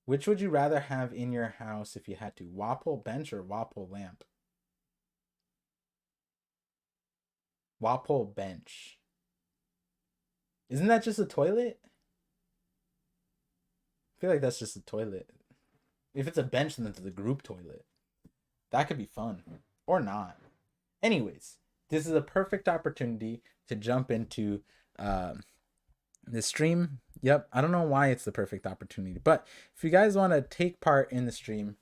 Which would you rather have in your house if you had to? Wapole bench or Wapole lamp? Wapole bench. Isn't that just a toilet? I feel like that's just a toilet. If it's a bench, then it's a group toilet. That could be fun. Or not. Anyways, this is a perfect opportunity to jump into the stream. Yep, I don't know why it's the perfect opportunity, but if you guys want to take part in the stream,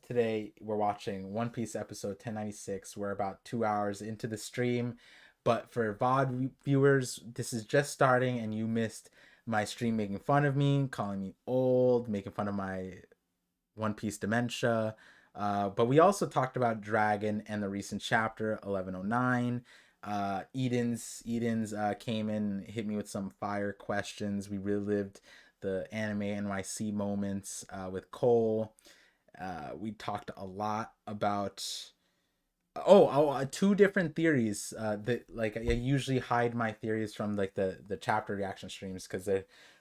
today we're watching One Piece episode 1096. We're about 2 hours into the stream, but for VOD viewers, this is just starting and you missed my stream making fun of me, calling me old, making fun of my One Piece dementia. But we also talked about Dragon and the recent chapter 1109. Eden's came in, hit me with some fire questions. We relived the anime NYC moments with Cole. We talked a lot about two different theories. That like I usually hide my theories from like the chapter reaction streams because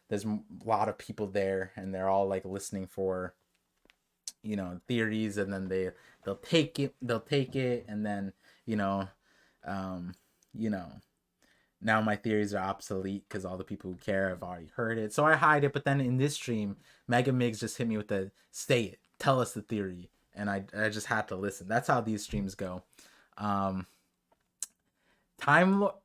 there's a lot of people there and they're all like listening for theories, and then they'll take it and then you know um you know now my theories are obsolete because all the people who care have already heard it, so I hide it. But then in this stream, Mega Migs just hit me with the "Stay it, tell us the theory," and I just had to listen. That's how these streams go. um time Lo-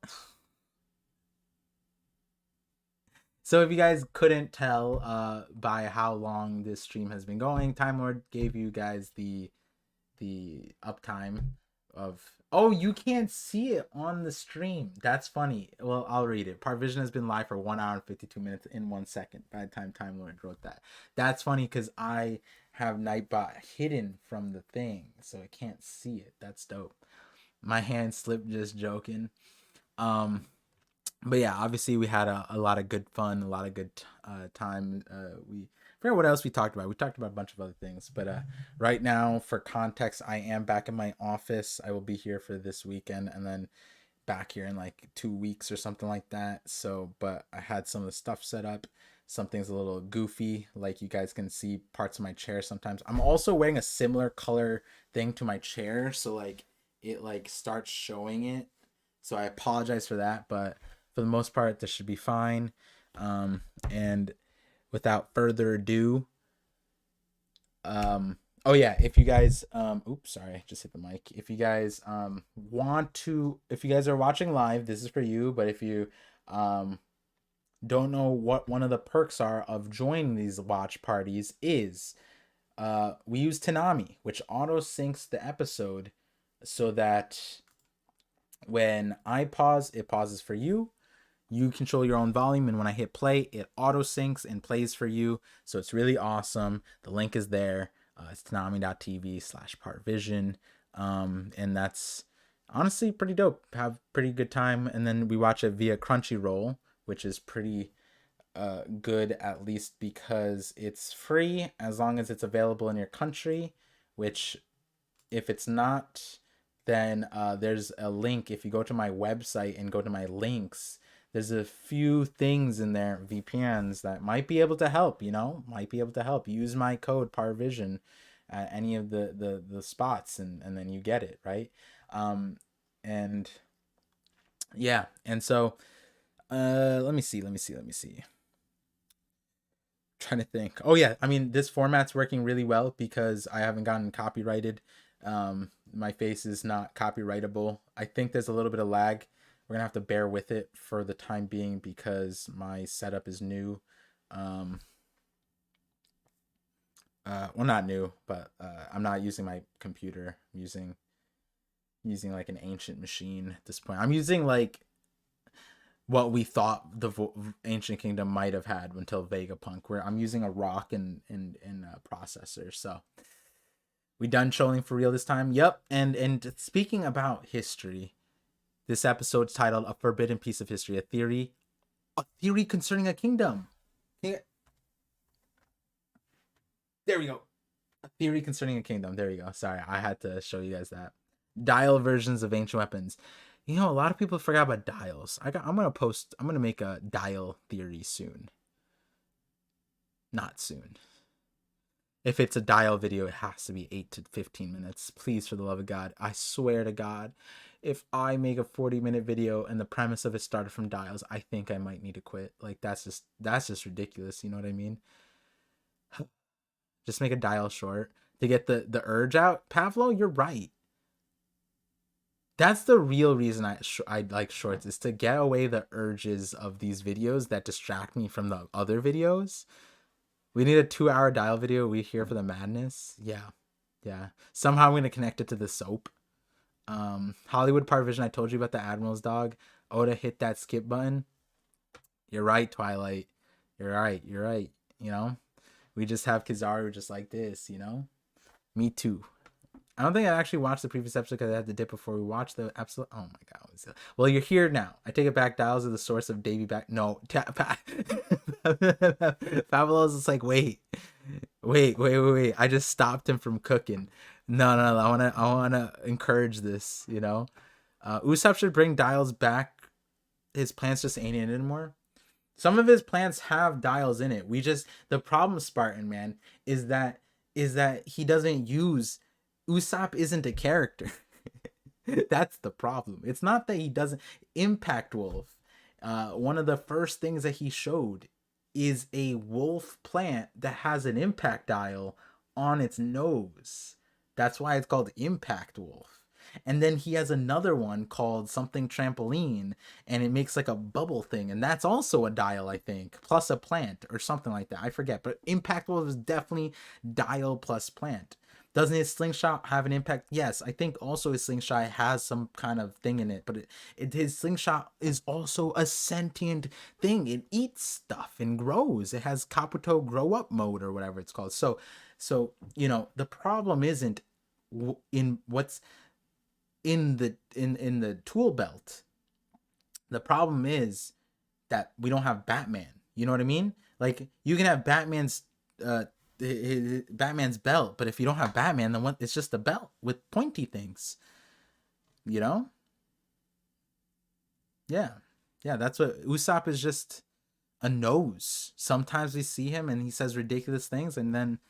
So if you guys couldn't tell by how long this stream has been going, Time Lord gave you guys the uptime of. Oh, you can't see it on the stream. That's funny. Well, I'll read it. ParVision has been live for 1 hour and 52 minutes in 1 second by the time Time Lord wrote that. That's funny because I have Nightbot hidden from the thing, so I can't see it. That's dope. My hand slipped, just joking. Um, but yeah, obviously we had a lot of good fun, a lot of good time. We forget what else we talked about. We talked about a bunch of other things, but right now, for context, I am back in my office. I will be here for this weekend, and then back here in like 2 weeks or something like that. So, but I had some of the stuff set up. Something's a little goofy, like you guys can see parts of my chair sometimes. I'm also wearing a similar color thing to my chair, so like it like starts showing it. So I apologize for that, but for the most part, this should be fine. And without further ado, oh yeah, if you guys, oops, sorry, I just hit the mic. If you guys if you guys are watching live, this is for you. But if you don't know what one of the perks are of joining these watch parties is, we use Tanami, which auto syncs the episode so that when I pause, it pauses for you. You control your own volume, and when I hit play, it auto syncs and plays for you. So it's really awesome. The link is there. It's tanami.tv/partvision. And that's honestly pretty dope. Have pretty good time. And then we watch it via Crunchyroll, which is pretty good, at least because it's free as long as it's available in your country, which if it's not, then there's a link. If you go to my website and go to my links, there's a few things in there, VPNs, that might be able to help, might be able to help. Use my code ParVision at any of the spots, and then you get it, right? And yeah, and so let me see. Trying to think. Oh yeah, I mean this format's working really well because I haven't gotten copyrighted. My face is not copyrightable. I think there's a little bit of lag. We're gonna have to bear with it for the time being because my setup is new. Well, not new, but I'm not using my computer. I'm using like an ancient machine at this point. I'm using like what we thought the ancient kingdom might have had until Vegapunk, where I'm using a rock and a processor. So we done trolling for real this time. Yep. And speaking about history, this episode's titled "A Forbidden Piece of History: A theory concerning a kingdom." There we go. A theory concerning a kingdom. There you go. Sorry, I had to show you guys that. Dial versions of ancient weapons. A lot of people forgot about dials. I'm gonna make a dial theory soon. Not soon. If it's a dial video, it has to be 8 to 15 minutes. Please, for the love of God. I swear to God, if I make a 40-minute video and the premise of it started from dials, I think I might need to quit. Like that's just ridiculous. You know what I mean? Just make a dial short to get the urge out. Pavlo, you're right. That's the real reason I like shorts, is to get away the urges of these videos that distract me from the other videos. We need a 2-hour dial video. We here for the madness. Yeah. Yeah. Somehow I'm gonna connect it to the soap. Hollywood ParVision, I told you about the Admiral's dog. Oda hit that skip button. You're right, Twilight. You're right. You're right. You know? We just have Kizaru just like this, you know? Me too. I don't think I actually watched the previous episode because I had to dip before we watched the episode. Oh my god. Well, you're here now. I take it back. Dials are the source of Davy back. No. Pablo's just like, wait. I just stopped him from cooking. No. I wanna encourage this, you know? Usopp should bring Dials back. His plants just ain't in it anymore. Some of his plants have dials in it. The problem, Spartan man, is that he doesn't use. Usopp isn't a character. That's the problem. It's not that he doesn't. Impact Wolf. One of the first things that he showed is a wolf plant that has an impact dial on its nose. That's why it's called Impact Wolf. And then he has another one called something trampoline, and it makes like a bubble thing, and that's also a dial, I think, plus a plant or something like that. I forget, but Impact Wolf is definitely dial plus plant. Doesn't his slingshot have an impact? Yes, I think also his slingshot has some kind of thing in it, but his slingshot is also a sentient thing. It eats stuff and grows. It has Kabuto grow up mode or whatever it's called. So you know, the problem isn't in what's in the tool belt. The problem is that we don't have Batman. You know what I mean? Like, you can have Batman's Batman's belt, but if you don't have Batman, then what? It's just a belt with pointy things. You know? Yeah. That's what Usopp is, just a nose. Sometimes we see him and he says ridiculous things, and then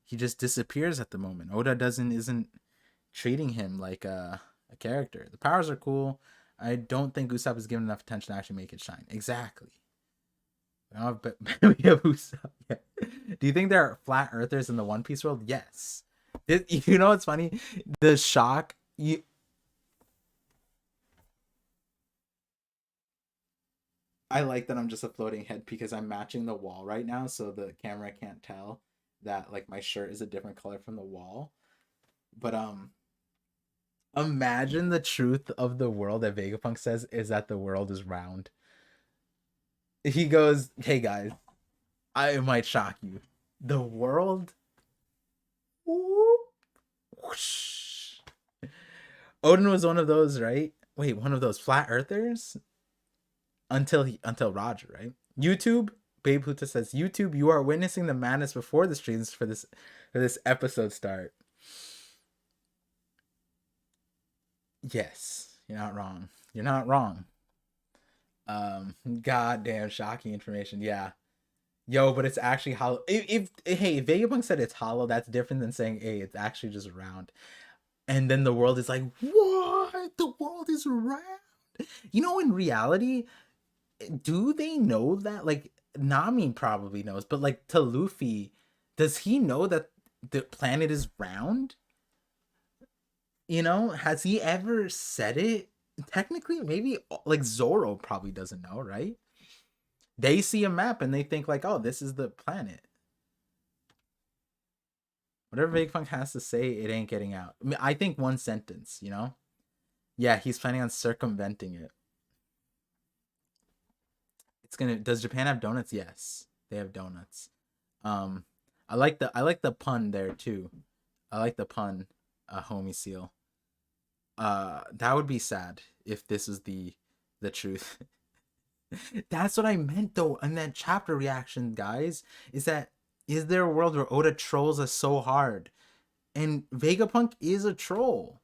he just disappears at the moment. Oda isn't treating him like a character. The powers are cool. I don't think Usopp is given enough attention to actually make it shine. Exactly. We have Usopp. Yeah. Do you think there are flat earthers in the One Piece world? Yes. You know what's funny? The shock. I like that I'm just a floating head because I'm matching the wall right now, so the camera can't tell that like my shirt is a different color from the wall. But imagine the truth of the world that Vegapunk says is that the world is round. He goes, "Hey guys, I might shock you. The world." Whoosh. Odin was one of those, right? Wait, one of those flat earthers? Until Roger, right? YouTube, Babe Huta says, YouTube, you are witnessing the madness before the streams for this episode start. Yes, you're not wrong. You're not wrong. Goddamn shocking information. Yeah. Yo, but it's actually hollow. If hey, Vegapunk said it's hollow, that's different than saying, hey, it's actually just round. And then the world is like, what? The world is round. You know, in reality, do they know that? Like, Nami probably knows, but like, to Luffy, does he know that the planet is round? You know, has he ever said it? Technically, maybe like Zoro probably doesn't know, right? They see a map and they think like, oh, this is the planet. Whatever Vegapunk has to say, it ain't getting out. I mean, I think one sentence, you know? Yeah, he's planning on circumventing it. Does Japan have donuts? Yes, they have donuts. I like the pun there too. I like the pun, homie seal. That would be sad if this is the truth. That's what I meant though in that chapter reaction, guys. Is there a world where Oda trolls us so hard? And Vegapunk is a troll.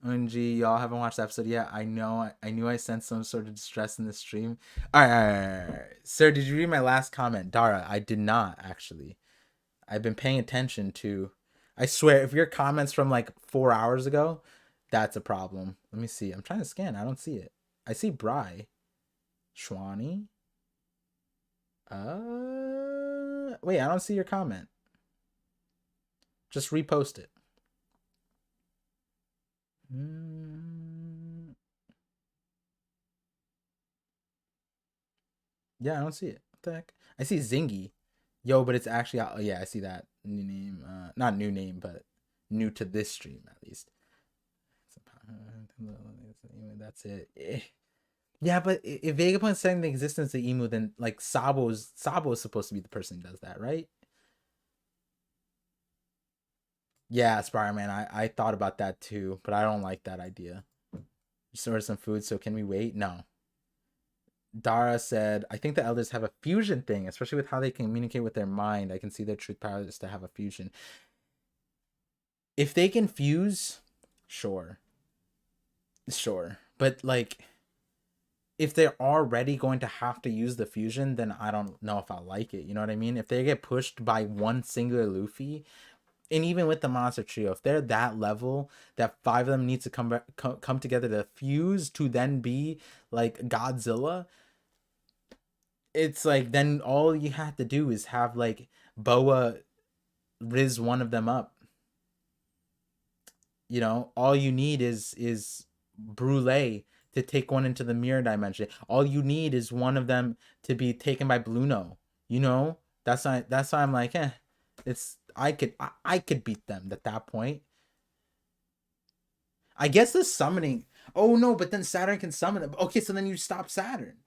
OMG, y'all haven't watched the episode yet. I know. I knew I sensed some sort of distress in the stream. All right. Sir, did you read my last comment? Dara, I did not, actually. I've been paying attention to. I swear, if your comments from like 4 hours ago, that's a problem. Let me see. I'm trying to scan. I don't see it. I see Bry. Schwani. Wait, I don't see your comment. Just repost it. Yeah, I don't see it. What the heck? I see Zingy. Yo, but it's actually, oh yeah, I see that new name. Not new name, but new to this stream at least. That's it. Yeah, but if Vegapunk's setting the existence of Emu, then like Sabo's supposed to be the person who does that, right? Yeah, Spider-Man. I thought about that too, but I don't like that idea. Just order some food, so can we wait? No. Dara said, I think the elders have a fusion thing, especially with how they communicate with their mind. I can see their truth power is to have a fusion. If they can fuse, sure. Sure. But like if they're already going to have to use the fusion, then I don't know if I like it. You know what I mean? If they get pushed by one singular Luffy, and even with the monster trio, if they're that level that 5 of them needs to come together to fuse to then be like Godzilla, it's like then all you have to do is have like Boa riz one of them up. You know, all you need is Brule to take one into the mirror dimension. All you need is one of them to be taken by Bluno. You know, that's why I'm like, it's I could beat them at that point. I guess the summoning. Oh no, but then Saturn can summon them. Okay, so then you stop Saturn,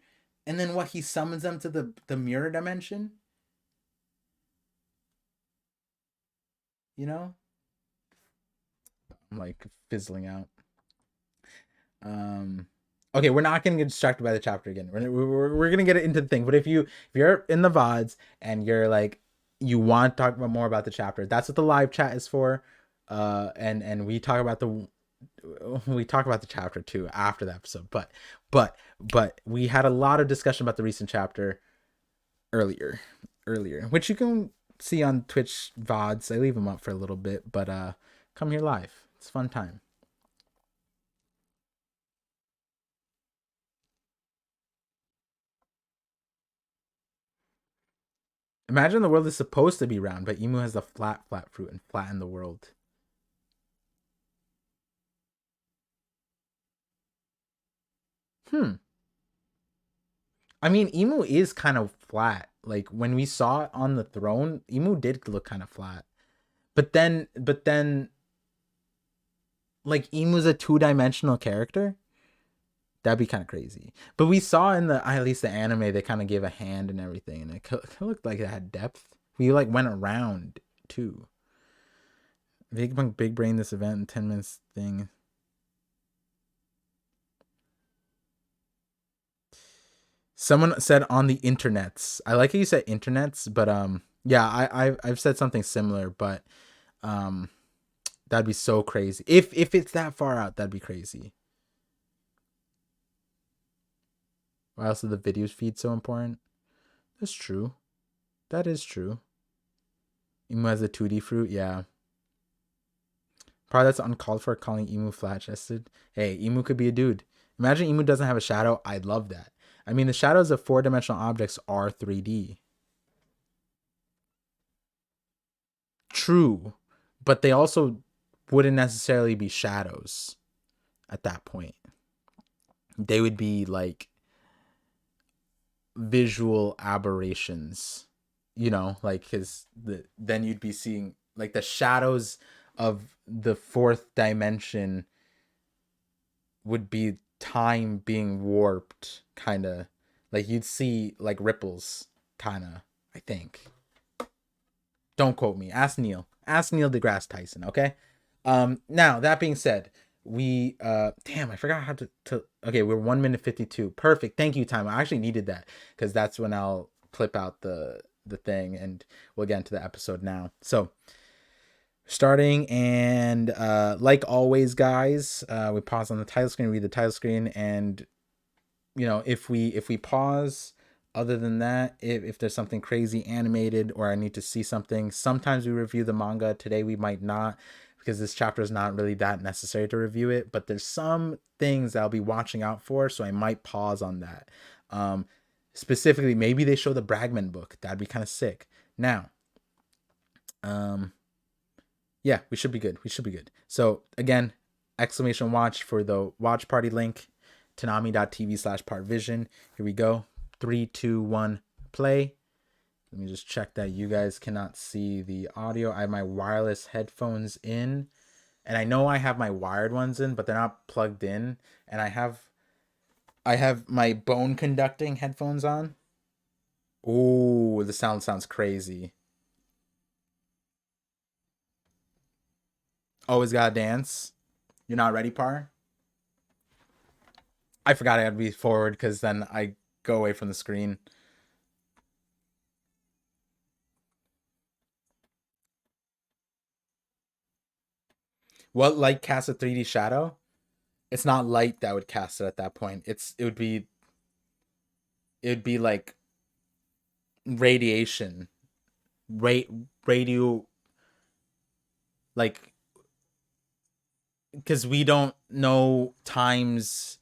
and then what? He summons them to the mirror dimension. You know, I'm like fizzling out. Okay, we're not gonna get distracted by the chapter again. We're gonna get into the thing. But if you're in the VODs and you're like you want to talk about more about the chapter, that's what the live chat is for. And we talk about the chapter too after the episode. But we had a lot of discussion about the recent chapter earlier, which you can see on Twitch VODs. I leave them up for a little bit, but come here live. It's a fun time. Imagine the world is supposed to be round, but Emu has the flat fruit and flatten the world. I mean, Emu is kind of flat. Like when we saw it on the throne, Emu did look kind of flat. But then, like Emu's a 2-dimensional character. That'd be kind of crazy. But we saw in the at least the anime, they kind of gave a hand and everything, and it looked like it had depth. We like went around too. Vegapunk big brain this event in 10 minutes thing. Someone said on the internets. I like how you said internets, but yeah, I've said something similar, but that'd be so crazy. If it's that far out, that'd be crazy. Why else is the videos feed so important? That's true. That is true. Emu has a 2D fruit, yeah. Probably that's uncalled for, calling Emu flat chested. Hey, Emu could be a dude. Imagine Emu doesn't have a shadow. I'd love that. I mean, the shadows of 4-dimensional objects are 3D. True, but they also wouldn't necessarily be shadows at that point. They would be like visual aberrations, you know, like because then you'd be seeing like the shadows of the 4th dimension would be time being warped, kind of like you'd see like ripples, kind of. I think. Don't quote me. Ask Neil. Ask Neil deGrasse Tyson. Okay. Now that being said, we damn, I forgot how to. Okay, we're 1 minute 52. Perfect. Thank you, time. I actually needed that because that's when I'll clip out the thing and we'll get into the episode now. So starting and like always, guys, we pause on the title screen, read the title screen, and you know if we pause Other than that, if there's something crazy animated or I need to see something, sometimes we review the manga. Today we might not, because this chapter is not really that necessary to review it, but there's some things that I'll be watching out for, so I might pause on that. Um, Specifically, maybe they show the Bragman book. That'd be kind of sick. Now, um, yeah, we should be good. We should be good. So again, exclamation watch for the watch party link, tanami.tv/ParVision. Here we go. 3, 2, 1, play. Let me just check that you guys cannot see the audio. I have my wireless headphones in, and I know I have my wired ones in, but they're not plugged in. And I have my bone conducting headphones on. Oh, the sound sounds crazy. Always gotta dance. You're not ready, Par? I forgot I had to be forward because then I go away from the screen. What light casts a 3D shadow? It's not light that would cast it at that point. It would be like radiation. Ra- Radio, like, because we don't know times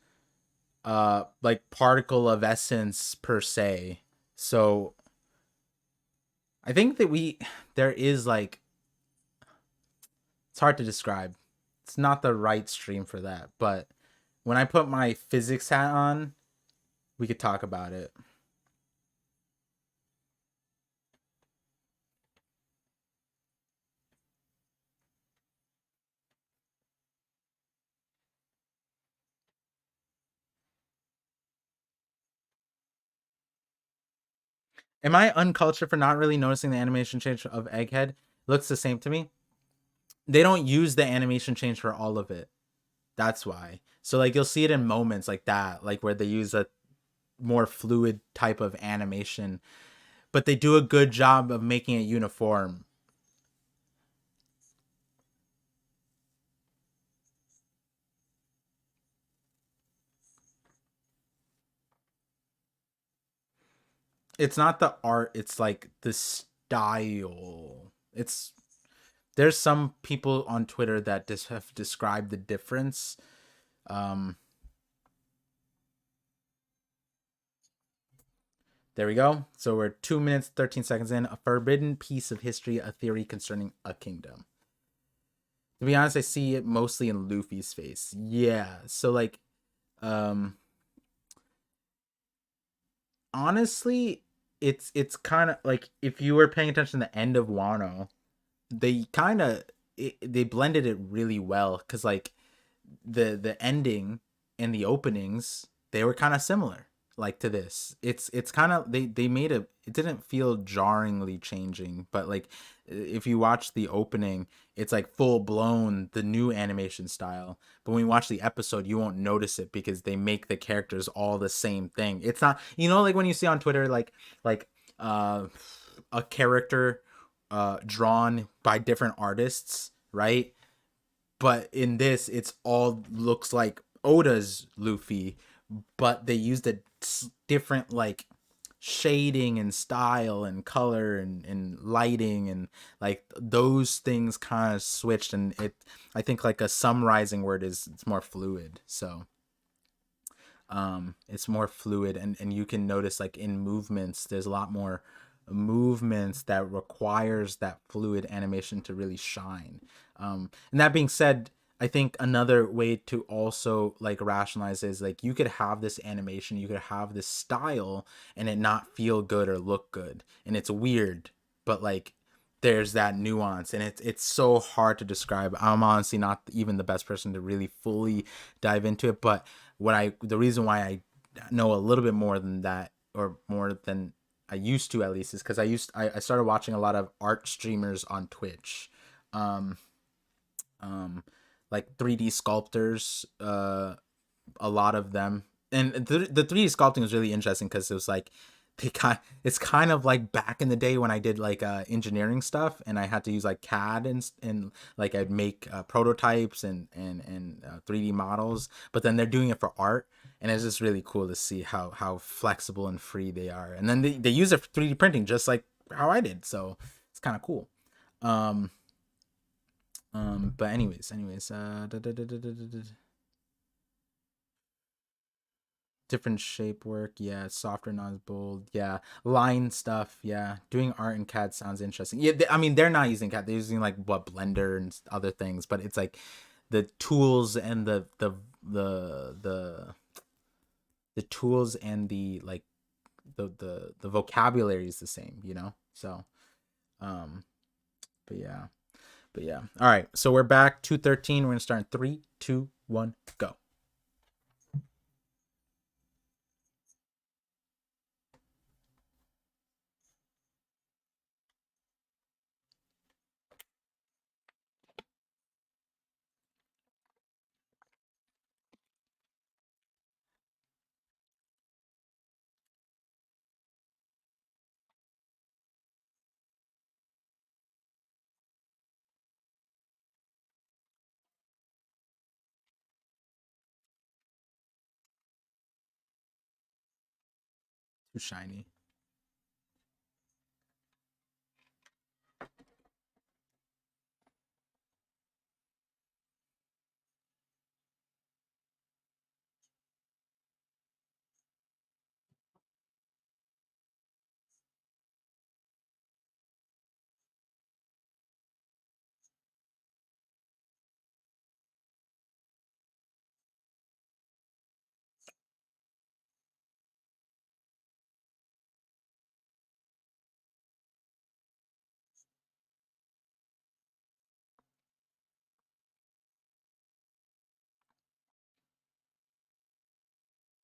like particle of essence per se. So I think that there is like, it's hard to describe. It's not the right stream for that, but when I put my physics hat on, we could talk about it. Am I uncultured for not really noticing the animation change of Egghead? It looks the same to me. They don't use the animation change for all of it. That's why. So like you'll see it in moments like that, like where they use a more fluid type of animation, but they do a good job of making it uniform. It's not the art, it's like the style. It's There's some people on Twitter that just have described the difference. Um, there we go. So we're 2 minutes 13 seconds in. A forbidden piece of history, a theory concerning a kingdom. To be honest, I see it mostly in Luffy's face. Yeah. So like, um, honestly, it's kind of like if you were paying attention to the end of Wano, they kind of they blended it really well because like the ending and the openings, they were kind of similar like to this. It's kind of they made it didn't feel jarringly changing, but like if you watch the opening, it's like full blown the new animation style, but when you watch the episode you won't notice it because they make the characters all the same thing. It's not, like when you see on Twitter like uh a character drawn by different artists, right? But in this it's all looks like Oda's Luffy, but they used a different like shading and style and color and lighting, and like those things kind of switched, and I think like a summarizing word is it's more fluid. So it's more fluid, and you can notice like in movements there's a lot more movements that requires that fluid animation to really shine. And that being said, I think another way to also like rationalize is like you could have this animation, you could have this style and it not feel good or look good, and it's weird, but like there's that nuance, and it's so hard to describe. I'm honestly not even the best person to really fully dive into it, but the reason why I know a little bit more than that, or more than I used to at least, is because I started watching a lot of art streamers on Twitch, um, um, like 3D sculptors, a lot of them, and the 3D sculpting was really interesting because it was like it's kind of like back in the day when I did like engineering stuff and I had to use like CAD and like I'd make prototypes and 3D models, but then they're doing it for art, and it's just really cool to see how flexible and free they are. And then they use it for 3D printing just like how I did, so it's kind of cool. Um, but anyways, different shape work, yeah, softer, not as bold, yeah, line stuff, yeah, doing art in CAD sounds interesting. Yeah, I mean they're not using CAD, they're using like what Blender and other things, but it's like the tools and the the tools and the like the vocabulary is the same, you know. So, um, but yeah, but yeah. All right, so we're back 213. We're gonna start in 3, 2, 1, go. Too shiny.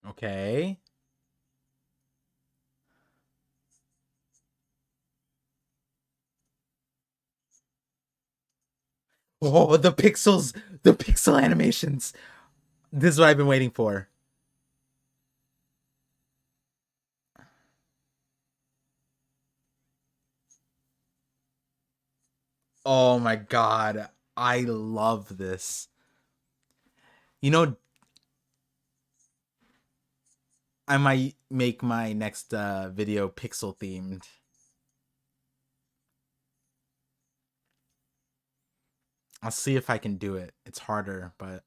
Okay. Oh, the pixels, the pixel animations. This is what I've been waiting for. Oh my god, I love this. You know, I might make my next video pixel themed. I'll see if I can do it. It's harder, but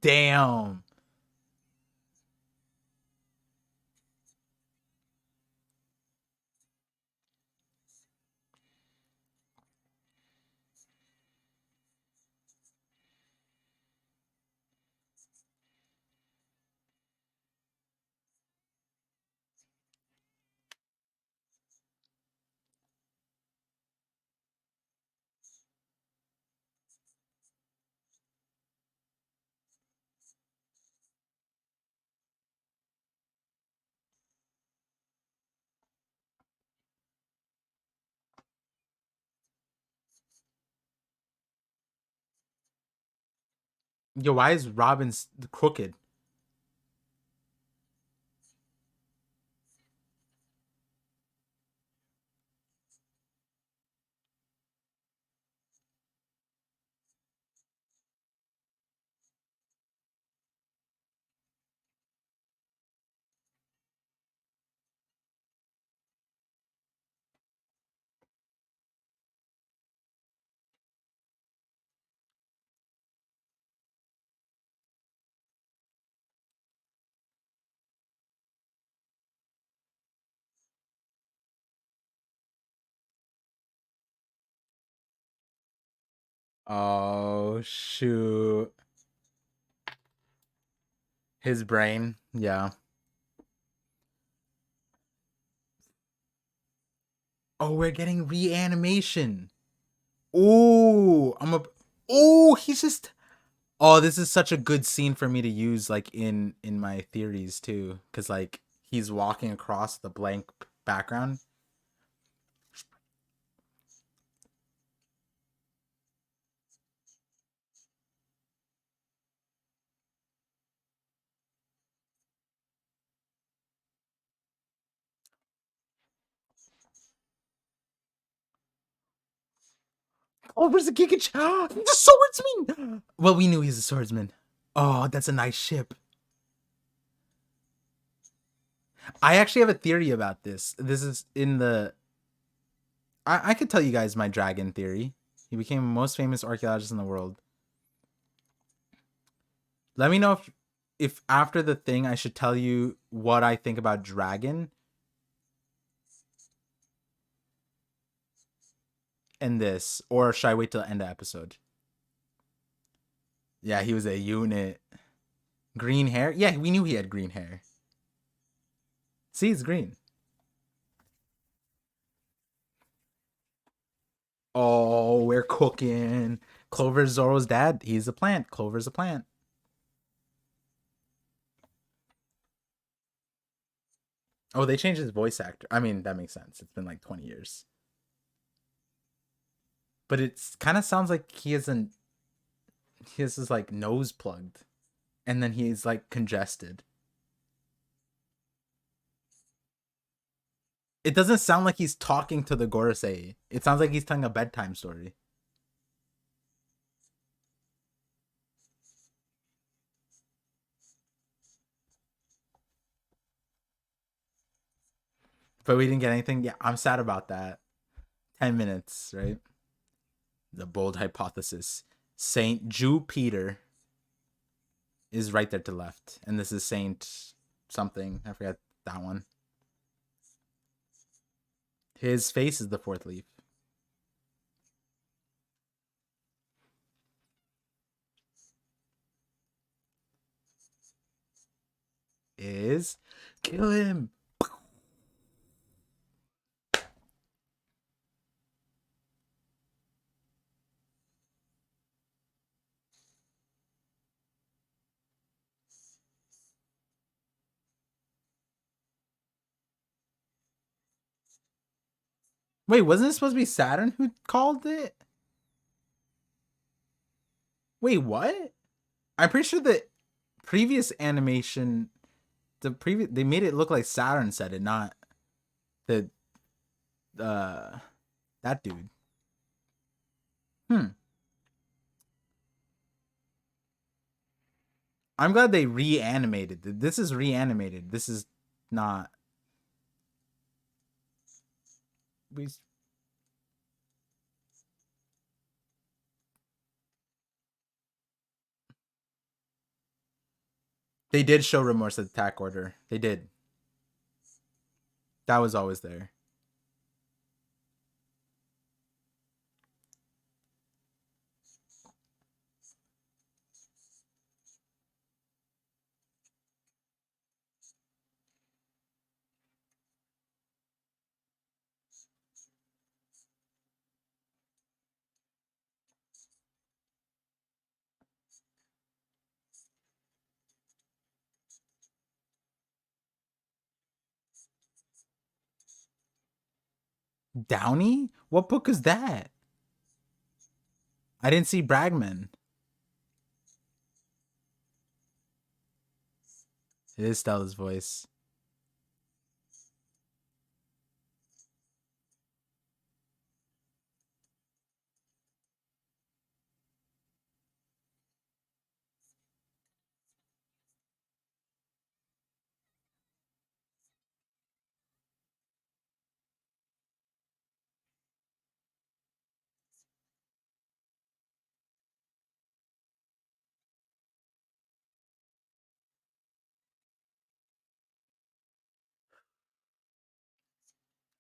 damn. Yo, why is Robin's crooked? Oh shoot. His brain. Yeah. Oh, we're getting reanimation. Oh, I'm a. Oh, he's just. Oh, this is such a good scene for me to use, like in my theories too, because like he's walking across the blank background. Oh, where's the Gigach? The swordsman! Well, we knew he's a swordsman. Oh, that's a nice ship. I actually have a theory about this. This is in the... I could tell you guys my dragon theory. He became the most famous archaeologist in the world. Let me know if after the thing I should tell you what I think about dragon and this, or should I wait till the end of the episode? Yeah, he was a unit. Green hair? Yeah, we knew he had green hair. See, it's green. Oh, we're cooking. Clover's Zoro's dad. He's a plant. Clover's a plant. Oh, they changed his voice actor. I mean, that makes sense. It's been like 20 years. But it's kind of sounds like he has his like nose plugged. And then he's like congested. It doesn't sound like he's talking to the Gorosei. It sounds like he's telling a bedtime story. But we didn't get anything. Yeah, I'm sad about that. 10 minutes, right? The bold hypothesis. Saint Jew Peter is right there to left. And this is Saint something. I forgot that one. His face is the fourth leaf. Is kill him. Wait, wasn't it supposed to be Saturn who called it? Wait, what? I'm pretty sure the previous animation, they made it look like Saturn said it, not the uh that dude. Hmm. I'm glad they reanimated. This is reanimated. This is not. We. They did show remorse at the attack order. They did. That was always there. Downey? What book is that? I didn't see Bragman. It is Stella's voice.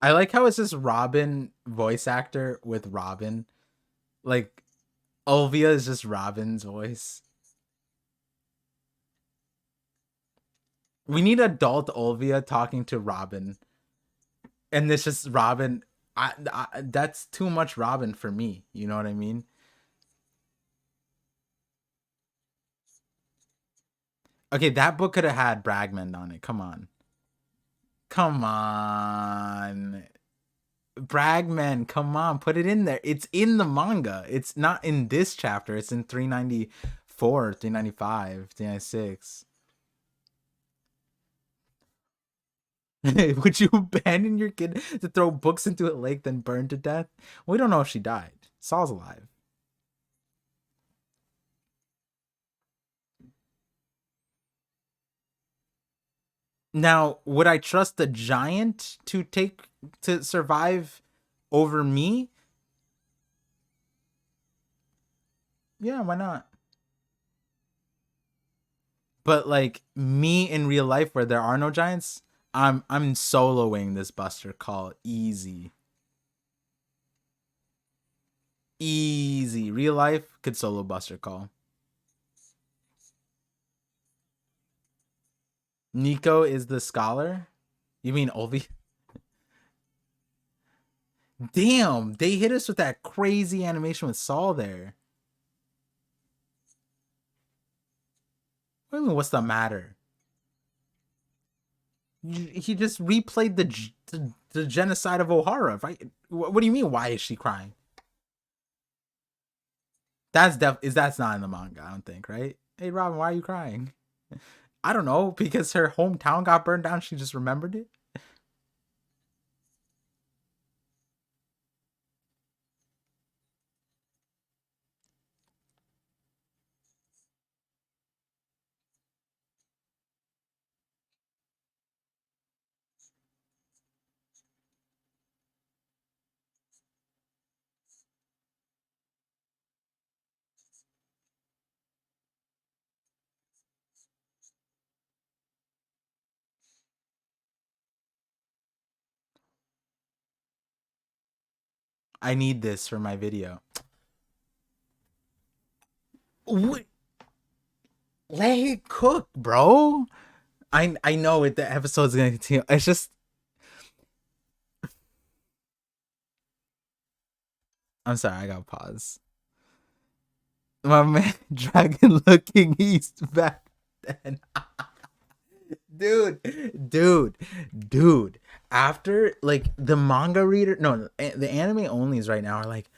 I like how it's this Robin voice actor with Robin. Like Olvia is just Robin's voice. We need adult Olvia talking to Robin, and this just Robin. That's too much Robin for me. You know what I mean? Okay, that book could have had Bragman on it. Come on. Come on. Bragman, come on, put it in there. It's in the manga. It's not in this chapter. It's in 394, 395, 396. Would you abandon your kid to throw books into a lake then burn to death? We don't know if she died. Saul's alive. Now, would I trust the giant to survive over me? Yeah, why not? But like me in real life where there are no giants, I'm soloing this Buster Call easy. Easy. Real life could solo Buster Call. Nico is the scholar? You mean Ovi? Damn, they hit us with that crazy animation with Saul there. What do you mean, what's the matter? He just replayed the genocide of O'Hara, right? What do you mean? Why is she crying? That's not in the manga, I don't think, right? Hey, Robin, why are you crying? I don't know, because her hometown got burned down. She just remembered it. I need this for my video. What? Let it cook, bro. I know it. The episode's gonna continue. It's just I'm sorry. I gotta pause. My man, dragon looking east back then. dude, dude. After like the manga reader, no, the anime onlys right now are like,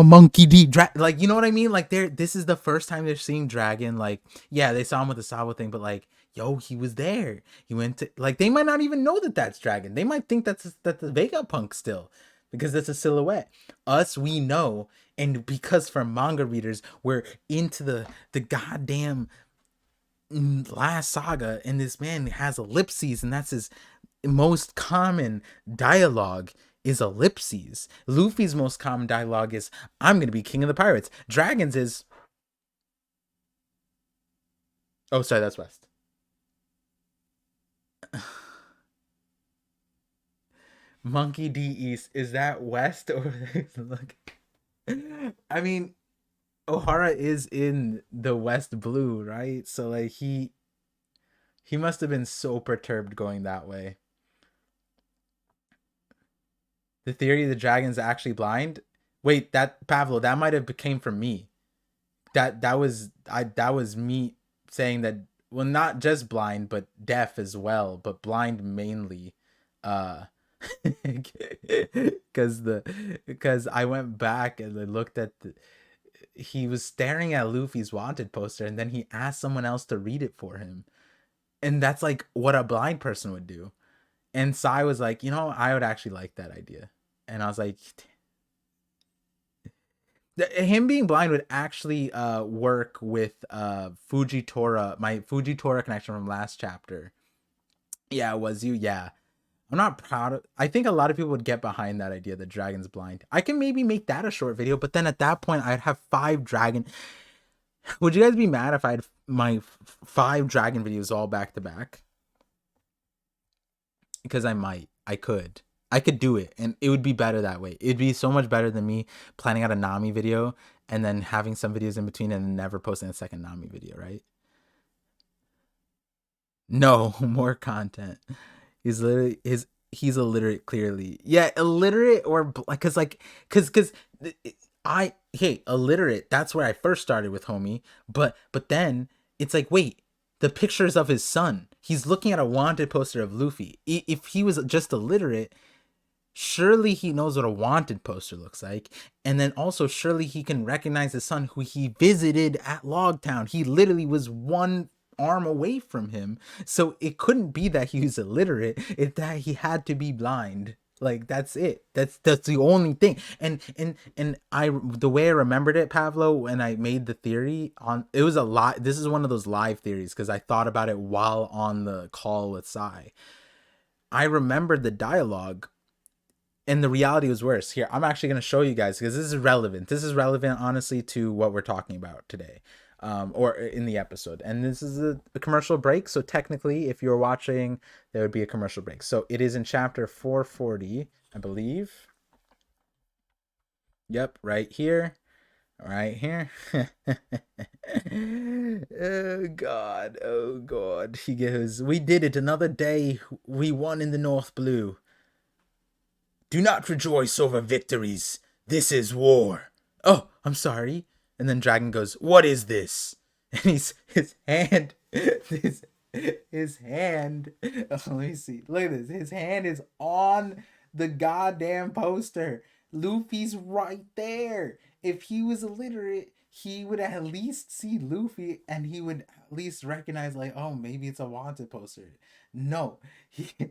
monkey D, like you know what I mean? Like this is the first time they're seeing Dragon. Like yeah, they saw him with the Sabo thing, but like yo, he was there. He went to like they might not even know that that's Dragon. They might think that's the Vegapunk still because that's a silhouette. Us, we know, and because for manga readers, we're into the goddamn last saga, and this man has ellipses, and that's his most common dialogue is ellipses. Luffy's most common dialogue is I'm gonna be king of the pirates. Dragons is oh sorry, that's West. Monkey D East, is that West or look? I mean, O'Hara is in the West Blue, right? So like he must have been so perturbed going that way. The theory the dragon's actually blind. Wait, that Pavlo, that might have came from me. That was me saying that, well, not just blind but deaf as well, but blind mainly. Uh because I went back and I looked at he was staring at Luffy's wanted poster and then he asked someone else to read it for him. And that's like what a blind person would do. And Sai was like, you know, I would actually like that idea. And I was like, him being blind would actually work with Fujitora, my Fujitora connection from last chapter. Yeah, it was you. Yeah. I'm not proud of, I think a lot of people would get behind that idea that Dragon's blind. I can maybe make that a short video, but then at that point I'd have 5 dragon. Would you guys be mad if I had my 5 dragon videos all back to back? Because I could do it, and it would be better that way. It'd be so much better than me planning out a Nami video and then having some videos in between and never posting a second Nami video, right? No, more content. He's illiterate clearly. Yeah, illiterate or because like because Hey, illiterate. That's where I first started with homie. But then it's like, wait, the pictures of his son. He's looking at a wanted poster of Luffy. If he was just illiterate, surely he knows what a wanted poster looks like. And then also surely he can recognize his son who he visited at Logtown. He literally was one arm away from him. So it couldn't be that he was illiterate. It's that he had to be blind. Like that's it. That's the only thing. And I, the way I remembered it, Pavlo, when I made the theory on, it was a lot. This is one of those live theories because I thought about it while on the call with Sai. I remembered the dialogue and the reality was worse. Here, I'm actually going to show you guys because this is relevant. This is relevant, honestly, to what we're talking about today, or in the episode. And this is a commercial break. So technically, if you're watching, there would be a commercial break. So it is in chapter 440, I believe. Yep, right here. Right here. Oh God, oh God. He goes, "We did it, another day. We won in the North Blue. Do not rejoice over victories. This is war." "Oh, I'm sorry." And then Dragon goes, "What is this?" And his hand, his hand. Oh, let me see. Look at this. His hand is on the goddamn poster. Luffy's right there. If he was illiterate, he would at least see Luffy and he would at least recognize, like, oh, maybe it's a wanted poster. No.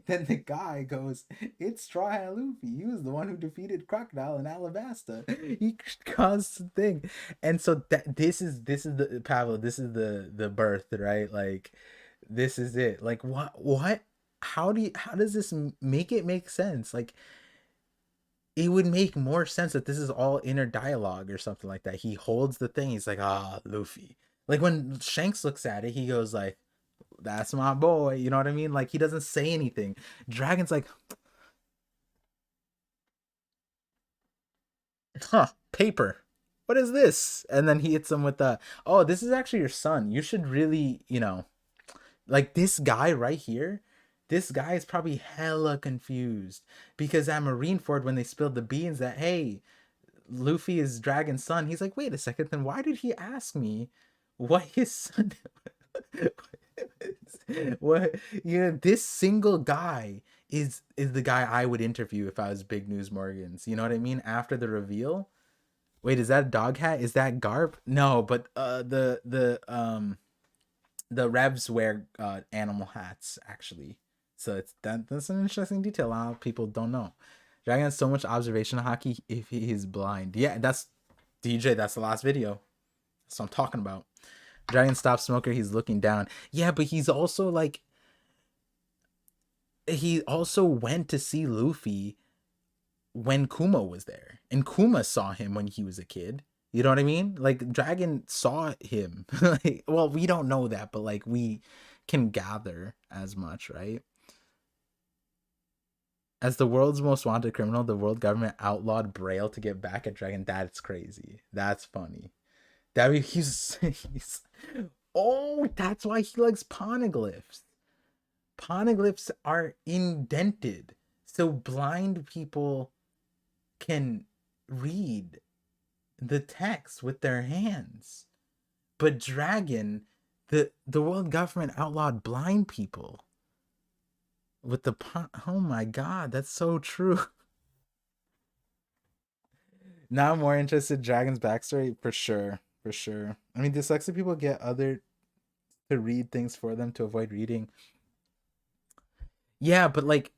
Then the guy goes, "It's Straw Hat Luffy. He was the one who defeated Crocodile in Alabasta." He caused the thing. And so that this is the Pavel, this is the birth, right? Like this is it. Like what how does this make it make sense? Like it would make more sense that this is all inner dialogue or something like that. He holds the thing. He's like, "Ah, Luffy." Like when Shanks looks at it, he goes like, "That's my boy." You know what I mean? Like he doesn't say anything. Dragon's like, "Huh, paper. What is this?" And then he hits him with the, "Oh, this is actually your son. You should really, like this guy right here, this guy is probably hella confused because at Marineford when they spilled the beans that, hey, Luffy is Dragon's son, he's like, wait a second, then why did he ask me what his son what, this single guy is the guy I would interview if I was Big News Morgans. You know what I mean? After the reveal. Wait, is that a dog hat? Is that Garp? No, but the Revs wear animal hats actually. So that's an interesting detail. A lot of people don't know. Dragon has so much observation hockey if he is blind. Yeah, that's DJ. That's the last video. That's what I'm talking about. Dragon stops smoker. He's looking down. Yeah, but he's also like, he also went to see Luffy when Kuma was there, and Kuma saw him when he was a kid. You know what I mean? Like Dragon saw him. Like, well, we don't know that, but like we can gather as much, right? As the world's most wanted criminal, the world government outlawed Braille to get back at Dragon. That's crazy. That's funny. That he's oh, that's why he likes poneglyphs. Poneglyphs are indented, so blind people can read the text with their hands. But Dragon, the world government outlawed blind people with the oh my god, that's so true. Now I'm more interested in Dragon's backstory for sure, for sure. I mean, dyslexic people get other to read things for them to avoid reading. Yeah, but like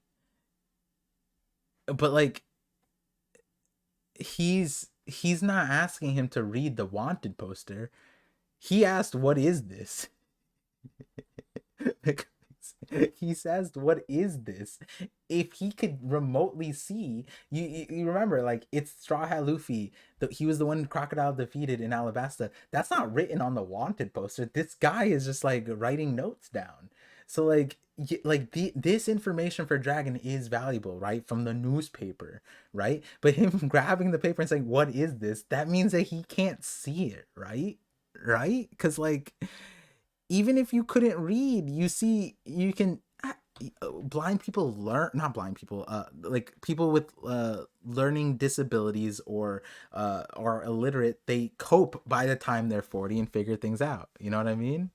he's not asking him to read the wanted poster. He asked, "What is this?" He says, "What is this?" If he could remotely see, you remember, like it's Straw Hat Luffy. He was the one Crocodile defeated in Alabasta. That's not written on the wanted poster. This guy is just like writing notes down. So like this information for Dragon is valuable, right? From the newspaper, right? But him grabbing the paper and saying, "What is this?" That means that he can't see it, right? Right? Because like even if you couldn't read, you see, you can. blind people learn, not blind people, like people with learning disabilities or illiterate, they cope by the time they're 40 and figure things out. You know what I mean?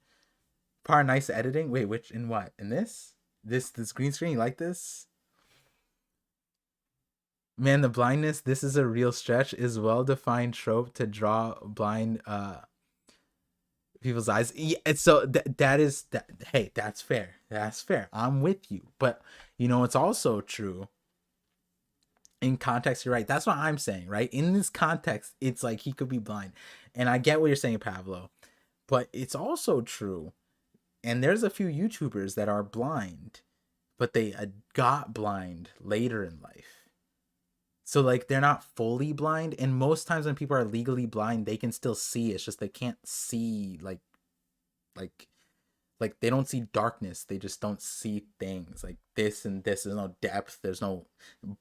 Nice editing. Wait, which in what? In this green screen, you like this? Man, the blindness, this is a real stretch, is well defined trope to draw blind people's eyes. Yeah, and so that is that. Hey, that's fair. That's fair. I'm with you. But you know, it's also true in context. You're right. That's what I'm saying. Right, in this context, it's like he could be blind, and I get what you're saying, Pablo. But it's also true, and there's a few YouTubers that are blind, but they got blind later in life. So like they're not fully blind, and most times when people are legally blind, they can still see. It's just they can't see like like they don't see darkness. They just don't see things like this and this. There's no depth. There's no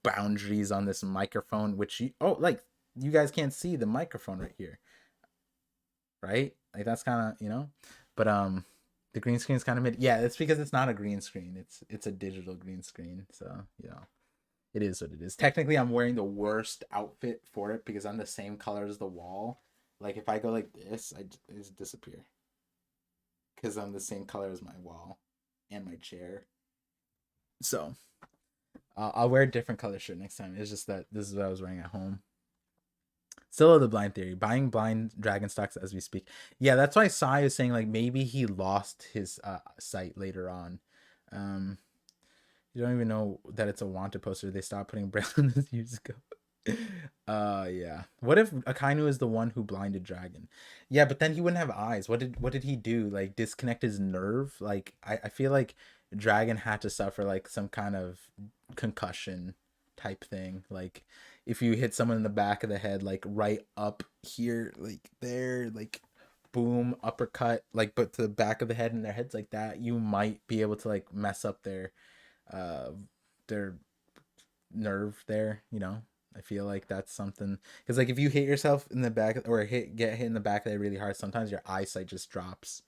boundaries on this microphone. Which you like you guys can't see the microphone right here, right? Like that's kind of but the green screen is kind of mid. Yeah, it's because it's not a green screen. It's a digital green screen. So it is what it is. Technically, I'm wearing the worst outfit for it because I'm the same color as the wall. Like if I go like this, I just disappear because I'm the same color as my wall and my chair. So I'll wear a different color shirt next time. It's just that this is what I was wearing at home. Still the blind theory, buying blind dragon stocks as we speak. Yeah, that's why Sai is saying like maybe he lost his sight later on. Um, you don't even know that it's a wanted poster. They stopped putting braille in this years ago. Yeah. What if Akainu is the one who blinded Dragon? Yeah, but then he wouldn't have eyes. What did he do? Like disconnect his nerve? Like I feel like Dragon had to suffer like some kind of concussion type thing. Like if you hit someone in the back of the head, like right up here, like there, like boom, uppercut, like but to the back of the head and their heads like that, you might be able to like mess up uh their nerve there, I feel like that's something because like if you hit yourself in the back or get hit in the back of the head really hard, sometimes your eyesight just drops.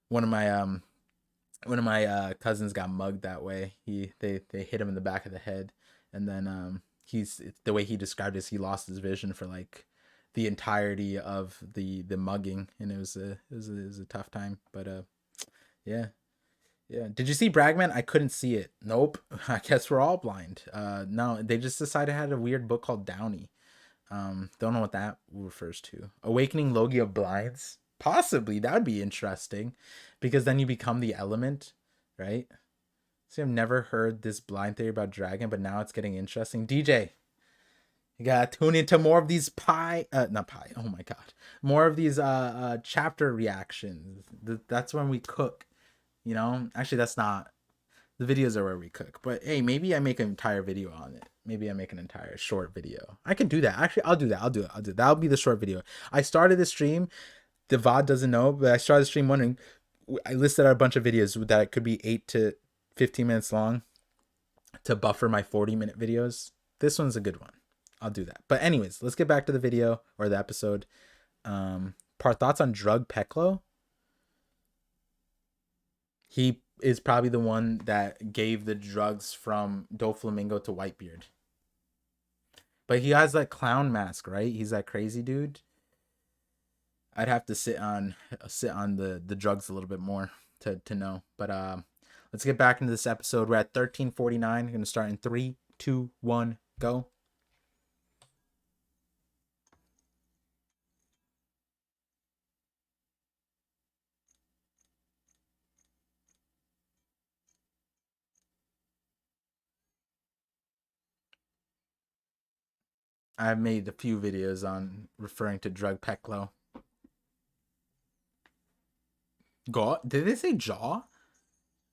One of my cousins got mugged that way. They hit him in the back of the head, and then he's the way he described it is he lost his vision for like the entirety of the mugging, and it was a tough time. But yeah. Yeah. Did you see Bragman? I couldn't see it. Nope. I guess we're all blind. No, they just decided I had a weird book called Downey. Don't know what that refers to. Awakening Logi of Blinds? Possibly. That would be interesting. Because then you become the element, right? See, I've never heard this blind theory about Dragon, but now it's getting interesting. DJ, you gotta tune into more of these not pie. Oh my god. More of these chapter reactions. That's when we cook. Actually, that's not. The videos are where we cook. But hey, maybe I make an entire video on it. Maybe I make an entire short video. I can do that. Actually, I'll do that. I'll do it. That'll be the short video. I started the stream. The VOD doesn't know, but I started the stream wondering. I listed out a bunch of videos that could be 8 to 15 minutes long to buffer my 40-minute videos. This one's a good one. I'll do that. But anyways, let's get back to the video or the episode. Part thoughts on drug Peklo. He is probably the one that gave the drugs from Doflamingo to Whitebeard. But he has that clown mask, right? He's that crazy dude. I'd have to sit on the drugs a little bit more to know. But let's get back into this episode. We're at 13:49. We're gonna start in 3, 2, 1, go. I've made a few videos on referring to drug Peklo. Go? Did they say jaw?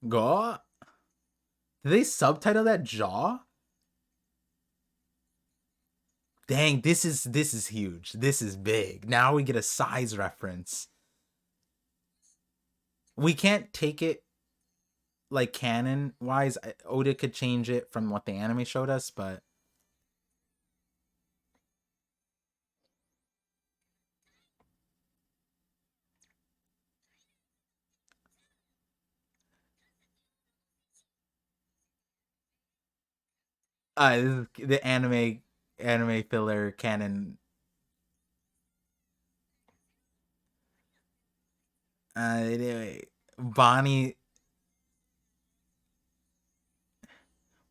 Go? Did they subtitle that jaw? Dang, this is huge. This is big. Now we get a size reference. We can't take it like canon wise. Oda could change it from what the anime showed us, but This is the anime filler canon. Anyway, Bonnie.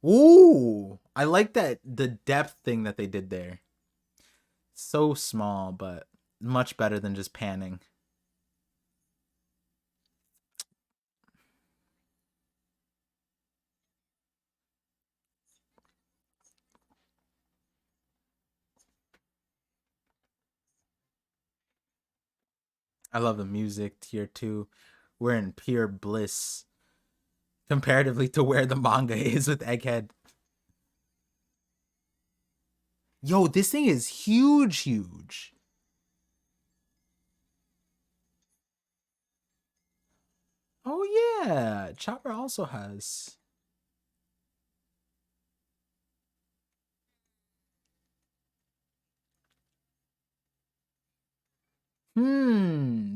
Ooh, I like that the depth thing that they did there. So small, but much better than just panning. I love the music tier two. We're in pure bliss comparatively to where the manga is with Egghead. Yo, this thing is huge, huge. Oh yeah, Chopper also has.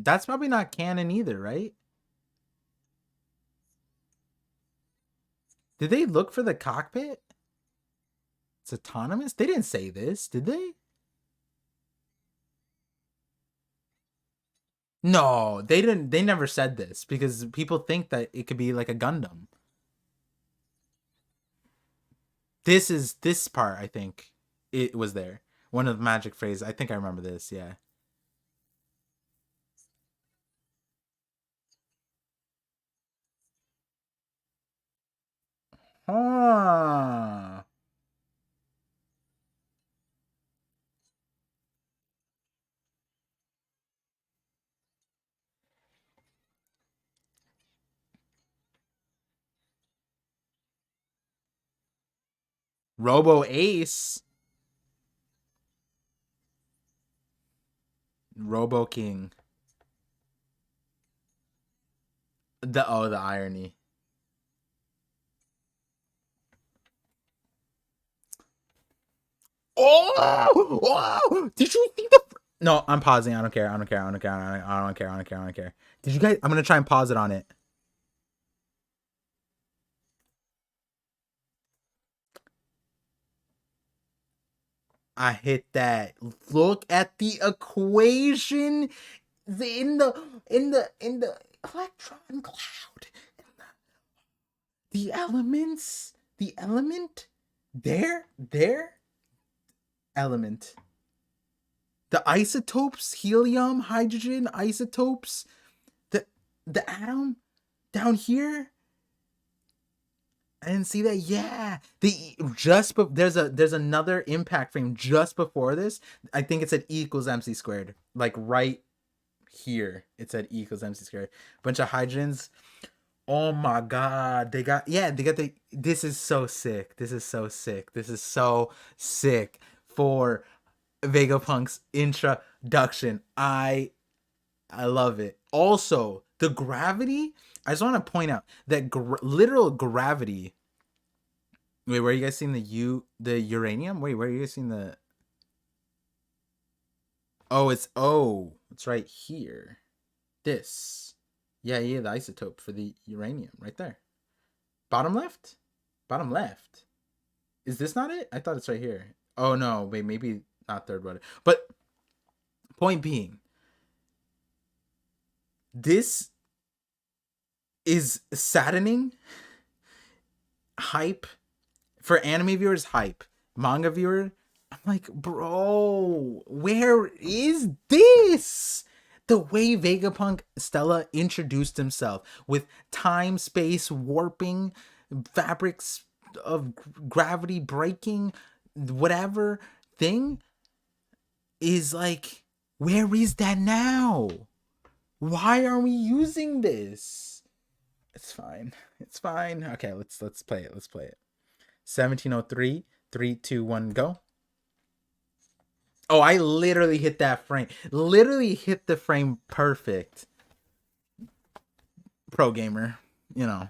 That's probably not canon either, right? Did they look for the cockpit? It's autonomous? They didn't say this, did they? No, they didn't. They never said this because people think that it could be like a Gundam. This part, I think it was there. One of the magic phrases. I think I remember this. Yeah. Huh. Robo Ace. Robo King. The irony. Oh! Did you see the? No, I'm pausing. I don't care. I don't care. I don't care. I don't care. I don't care. I don't care. Did you guys? I'm gonna try and pause it on it. I hit that. Look at the equation in the electron cloud. The elements, the element, their element. The isotopes, helium, hydrogen, isotopes, the the atom down here. I didn't see that. Yeah, there's another impact frame just before this. I think it said E equals MC squared. Like right here, it said E equals MC squared. Bunch of hydrogens. Oh my god, they got the. This is so sick. This is so sick. This is so sick for Vegapunk's introduction. I love it. Also, the gravity. I just want to point out that literal gravity. Wait, where are you guys seeing the uranium? Wait, where are you guys seeing the? It's right here. This. Yeah, yeah, the isotope for the uranium right there. Bottom left? Bottom left. Is this not it? I thought it's right here. Oh no, wait, maybe not third one. But point being, this is saddening hype for anime viewers, hype. Manga viewer, I'm like, bro, where is this? The way Vegapunk Stella introduced himself with time space warping, fabrics of gravity breaking, whatever thing is like, where is that now? Why are we using this? It's fine. It's fine. Okay, let's play it. Let's play it. 1703, 3, 2, 1, go. Oh, I literally hit that frame. Literally hit the frame perfect. Pro gamer, you know.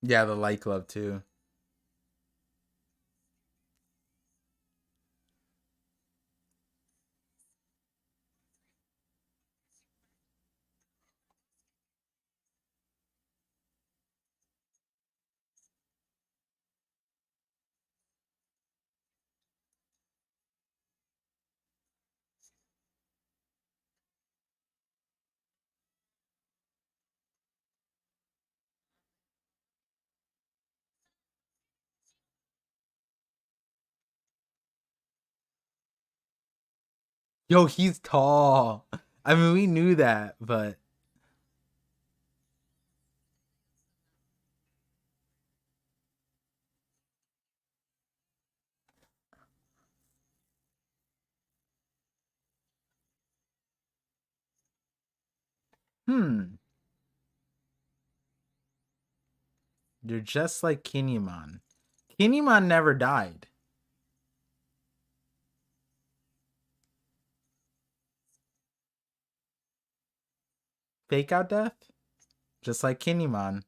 Yeah, the light glove too. Yo, he's tall. I mean, we knew that, but hmm, you're just like Kinemon. Kinemon never died. Fake out death, just like Kinemon.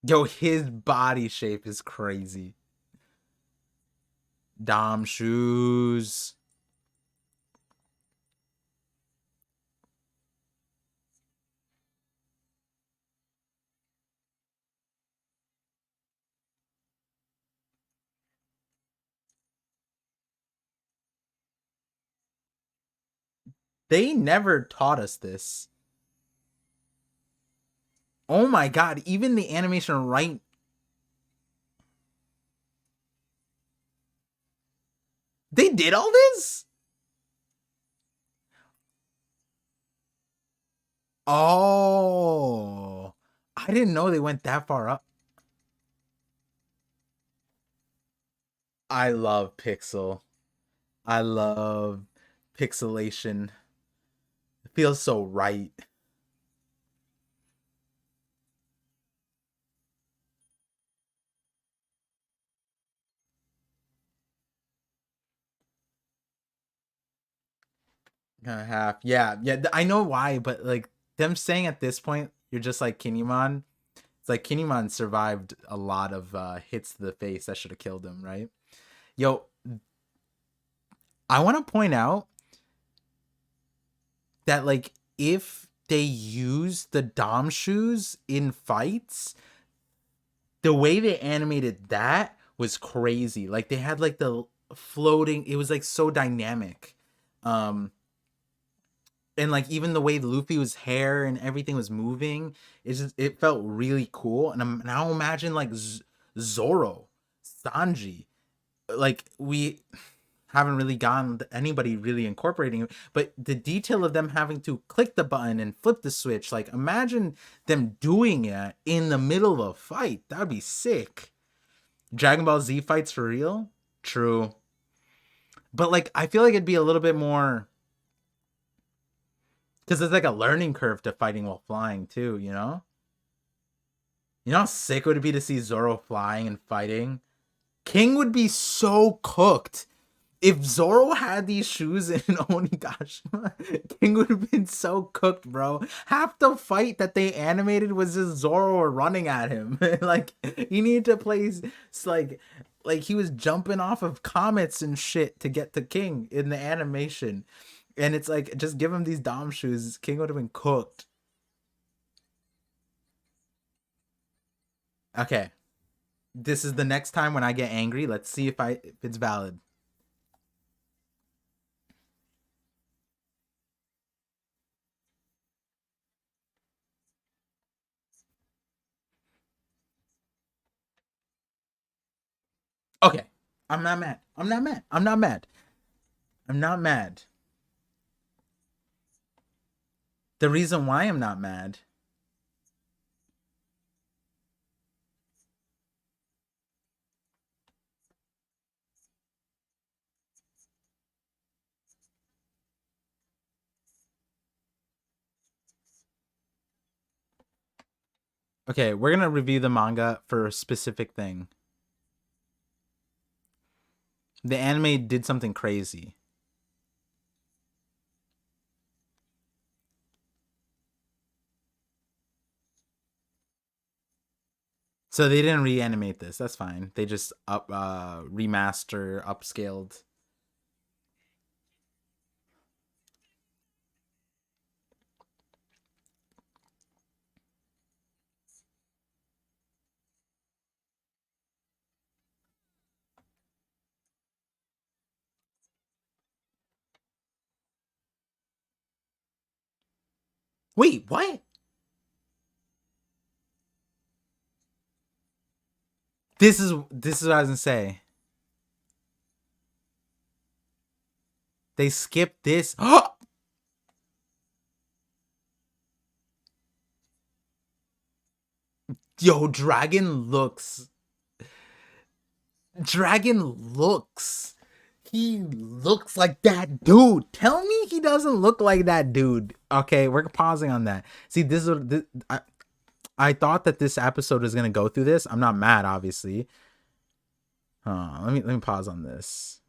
Yo, his body shape is crazy. Dom shoes. They never taught us this. Oh my god, even the animation right. They did all this? Oh. I didn't know they went that far up. I love pixel. I love pixelation. It feels so right. Kind of half. Yeah, yeah. I know why, but like them saying at this point, you're just like Kinemon. It's like Kinemon survived a lot of hits to the face that should have killed him, right? Yo, I want to point out that like if they use the Dom shoes in fights, the way they animated that was crazy. Like they had like the floating, it was like so dynamic. Um and like even the way Luffy's hair and everything was moving, it felt really cool. And I'm now imagine like Zoro, Sanji, like we haven't really gotten anybody really incorporating it, but the detail of them having to click the button and flip the switch, like imagine them doing it in the middle of a fight. That'd be sick. Dragon Ball Z fights for real? True. But like I feel like it'd be a little bit more because it's like a learning curve to fighting while flying too, you know? You know how sick would it be to see Zoro flying and fighting? King would be so cooked. If Zoro had these shoes in Onigashima, King would have been so cooked, bro. Half the fight that they animated was just Zoro running at him. Like he needed to place like he was jumping off of comets and shit to get to King in the animation. And it's like just give him these Dom shoes, King would have been cooked. Okay. This is the next time when I get angry. Let's see if it's valid. Okay. I'm not mad. I'm not mad. I'm not mad. I'm not mad. The reason why I'm not mad. Okay, we're gonna review the manga for a specific thing. The anime did something crazy. So they didn't reanimate this. That's fine. They just remaster, upscaled. Wait, what? This is what I was gonna say. They skipped this. Yo, Dragon looks. He looks like that dude. Tell me he doesn't look like that dude. Okay, we're pausing on that. See, I thought that this episode was gonna go through this. I'm not mad, obviously. Let me pause on this.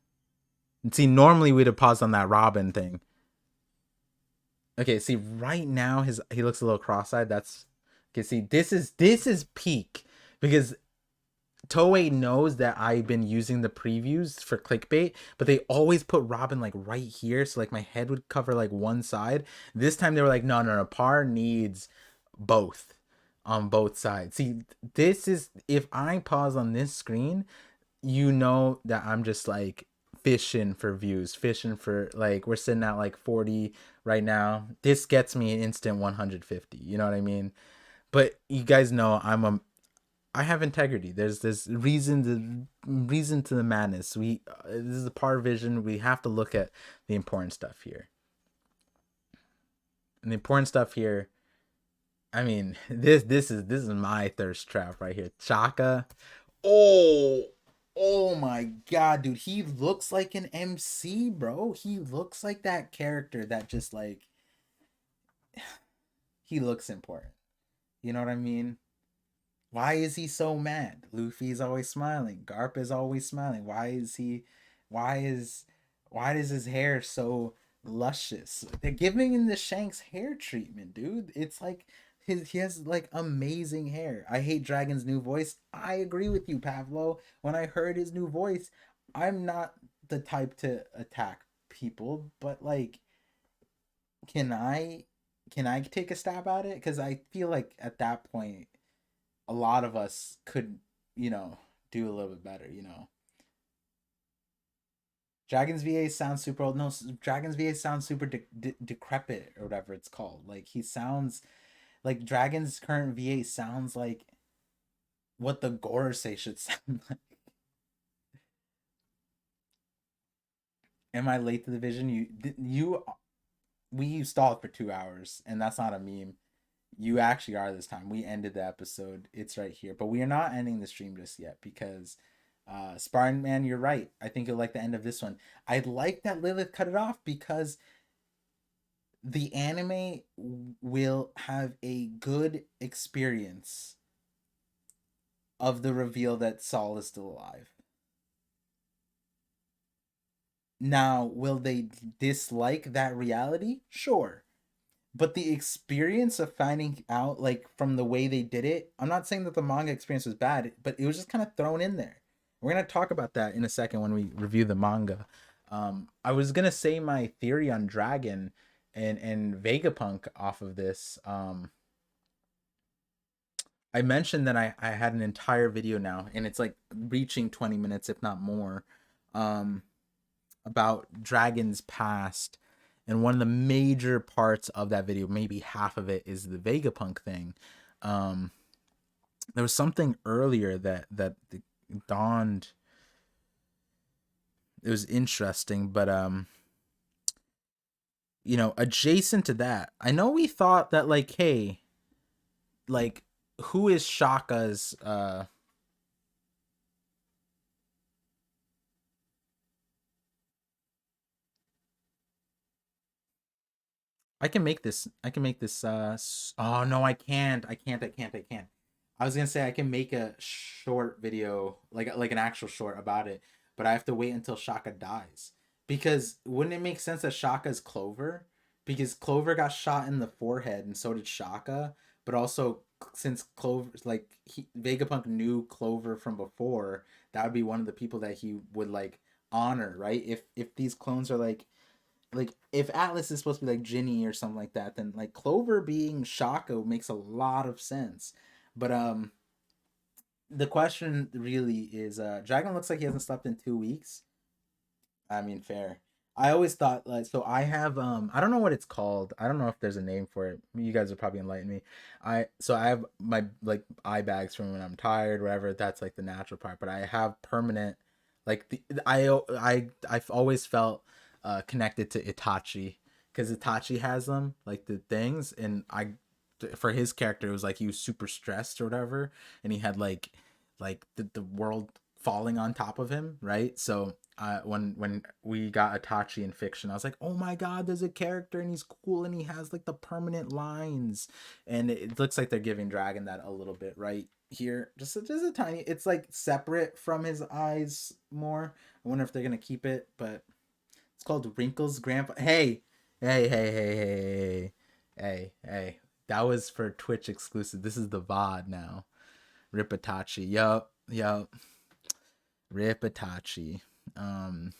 And see, normally we'd have paused on that Robin thing. Okay, see, right now he looks a little cross-eyed. That's okay. See, this is peak because Toei knows that I've been using the previews for clickbait, but they always put Robin like right here, so like my head would cover like one side. This time they were like, no, no, no, Par needs both on both sides. See, this is if I pause on this screen, you know that I'm just like fishing for views, fishing for like we're sitting at like 40 right now. This gets me an instant 150. You know what I mean? But you guys know I have integrity. There's reason to the madness. This is a ParVision. We have to look at the important stuff here. And the important stuff here. I mean, this is my thirst trap right here. Chaka. Oh, oh my god, dude. He looks like an MC, bro. He looks like that character that just like he looks important. You know what I mean? Why is he so mad? Luffy's always smiling. Garp is always smiling. Why is why is his hair so luscious? They're giving him the Shanks hair treatment, dude. It's like he has like amazing hair. I hate Dragon's new voice. I agree with you, Pavlo. When I heard his new voice, I'm not the type to attack people, but like can I can I take a stab at it? Cuz I feel like at that point a lot of us could, do a little bit better, Dragon's VA sounds super old. No, Dragon's VA sounds super decrepit or whatever it's called. Like he sounds like Dragon's current VA sounds like what the Gorosei should sound like. Am I late to the vision? We stalled for 2 hours, and that's not a meme. You actually are this time. We ended the episode. It's right here. But we are not ending the stream just yet because Spartan Man, you're right. I think you'll like the end of this one. I like that Lilith cut it off because the anime will have a good experience of the reveal that Saul is still alive. Now, will they dislike that reality? Sure. But the experience of finding out like from the way they did it, I'm not saying that the manga experience was bad, but it was just kind of thrown in there. We're gonna talk about that in a second when we review the manga. I was gonna say my theory on Dragon and Vegapunk off of this. I mentioned that I had an entire video now, and it's like reaching 20 minutes, if not more, um, about Dragon's past. And one of the major parts of that video, maybe half of it, is the Vegapunk thing. Um, there was something earlier that dawned. It was interesting, but adjacent to that, I know we thought that like, hey, like, who is Shaka's I can make this. Oh no, I can't. I can't. I was gonna say I can make a short video, like an actual short about it, but I have to wait until Shaka dies. Because wouldn't it make sense that Shaka's Clover? Because Clover got shot in the forehead, and so did Shaka. But also, since Clover, Vegapunk knew Clover from before, that would be one of the people that he would like honor, right? If these clones are like if Atlas is supposed to be like Ginny or something like that, then like Clover being Shaka makes a lot of sense. But the question really is Dragon looks like he hasn't slept in 2 weeks. I mean, fair. I always thought like so I have I don't know what it's called. I don't know if there's a name for it. You guys will probably enlighten me. I have my like eye bags from when I'm tired, whatever. That's like the natural part. But I have permanent like I've always felt connected to Itachi because Itachi has them like the things, and I for his character it was like he was super stressed or whatever, and he had like the world falling on top of him, right? So when we got Itachi in fiction, I was like, oh my god, there's a character and he's cool and he has like the permanent lines, and it looks like they're giving Dragon that a little bit right here, just a tiny. It's like separate from his eyes more. I wonder if they're gonna keep it, but it's called Wrinkles Grandpa. Hey, hey. That was for Twitch exclusive. This is the VOD now. Rip Itachi. Yup. Rip Itachi. Um,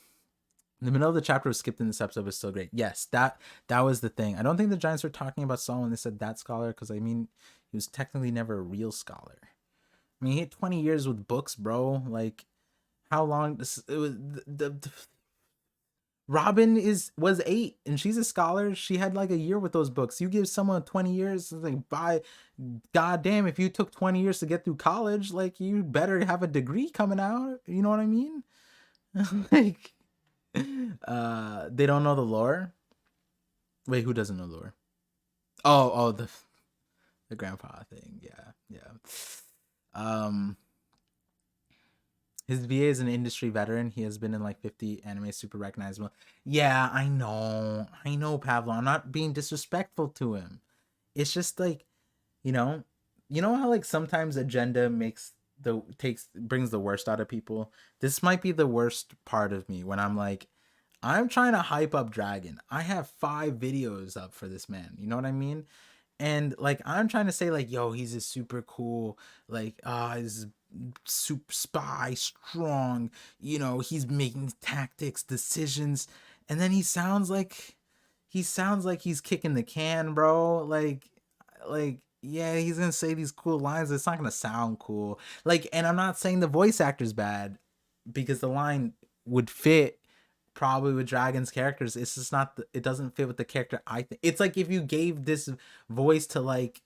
the middle of the chapter was skipped in this episode was still great. Yes, that was the thing. I don't think the Giants were talking about Saul when they said that scholar, because I mean, he was technically never a real scholar. I mean, he had 20 years with books, bro. Like, how long? It was the Robin was 8 and she's a scholar. She had like a year with those books. You give someone 20 years, like by goddamn, if you took 20 years to get through college, like you better have a degree coming out. You know what I mean? Like they don't know the lore. Wait, who doesn't know the lore? Oh, the grandpa thing. Yeah. Um His VA is an industry veteran. He has been in like 50 anime, super recognizable. Yeah, I know, Pablo. I'm not being disrespectful to him. It's just like, you know, you know how like sometimes agenda makes the takes brings the worst out of people. This might be the worst part of me when I'm like, I'm trying to hype up Dragon. I have 5 videos up for this man. You know what I mean? And like I'm trying to say like, yo, he's a super cool, like he's super spy, strong, he's making tactics, decisions, and then he sounds like he's kicking the can, bro. Like yeah, he's gonna say these cool lines. It's not gonna sound cool. Like, and I'm not saying the voice actor's bad because the line would fit probably with Dragon's characters. It's just not it doesn't fit with the character. I think it's like if you gave this voice to like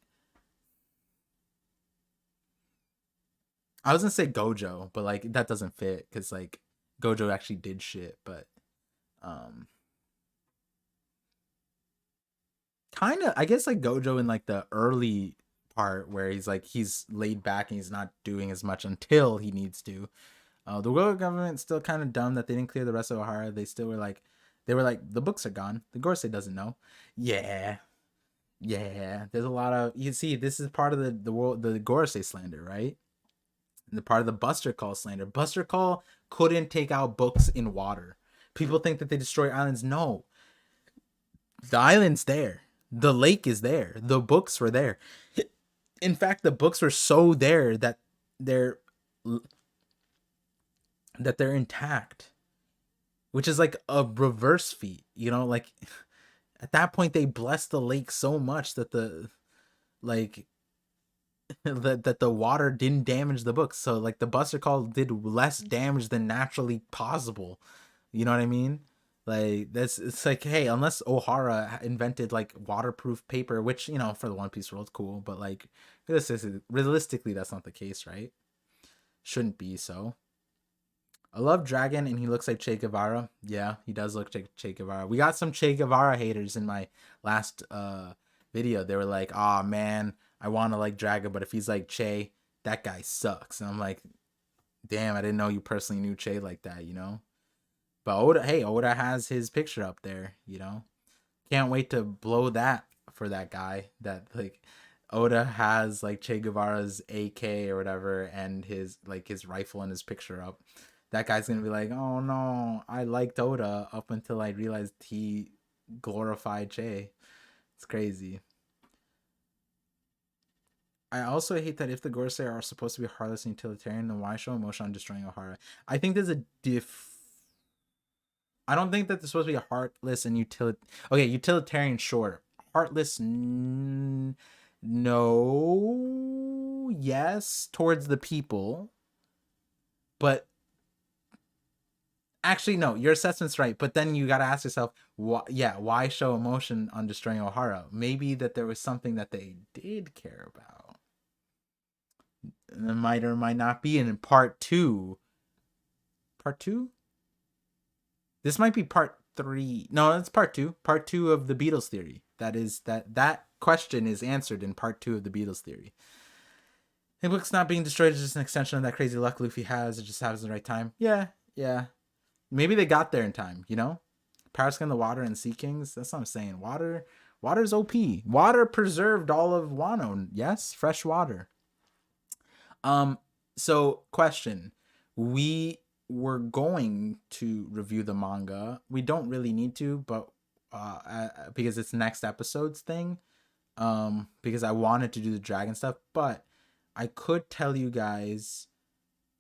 I was gonna say Gojo, but like that doesn't fit because like Gojo actually did shit, but um kind of I guess like Gojo in like the early part where he's laid back and he's not doing as much until he needs to. The world government's still kind of dumb that they didn't clear the rest of Ohara. They were like the books are gone. The Gorsei doesn't know. Yeah, yeah. There's a lot of you see. This is part of the world the Gorsei slander, right? And the part of the Buster Call slander. Buster Call couldn't take out books in water. People think that they destroy islands. No, the island's there. The lake is there. The books were there. In fact, the books were so there that they're they're intact, which is like a reverse feat. Like at that point they blessed the lake so much that the like that the water didn't damage the books. So like the Buster Call did less damage than naturally possible. You know what I mean? Like that's it's like, hey, unless O'Hara invented like waterproof paper, which for the One Piece world, cool, but like realistically, that's not the case, right? Shouldn't be so. I love Dragon, and he looks like Che Guevara. Yeah, he does look like Che Guevara. We got some Che Guevara haters in my last video. They were like, "Oh man, I want to like Dragon, but if he's like Che, that guy sucks." And I'm like, "Damn, I didn't know you personally knew Che like that." But Oda has his picture up there. Can't wait to blow that for that guy. That like Oda has like Che Guevara's AK or whatever and his rifle and his picture up, that guy's gonna be like, oh no, I liked Oda up until I realized he glorified Che. It's crazy. I also hate that if the Gorosei are supposed to be heartless and utilitarian, then why show emotion on destroying Ohara? I think there's a I don't think that they're supposed to be heartless and Okay, utilitarian, sure. Heartless, no. Yes, towards the people, but actually, no. Your assessment's right, but then you got to ask yourself, why? Yeah, why show emotion on destroying Ohara? Maybe that there was something that they did care about. It might or might not be in part two. Part two? This might be part three. No, it's part two. Part two of the Beatles theory. That question is answered in part two of the Beatles theory. The book's not being destroyed is just an extension of that crazy luck Luffy has. It just happens in the right time. Yeah, yeah. Maybe they got there in time, you know? Power Skin, the Water, and Sea Kings. That's what I'm saying. Water's OP. Water preserved all of Wano. Yes, fresh water. So question. We were going to review the manga. We don't really need to, but because it's next episode's thing. Because I wanted to do the dragon stuff, but I could tell you guys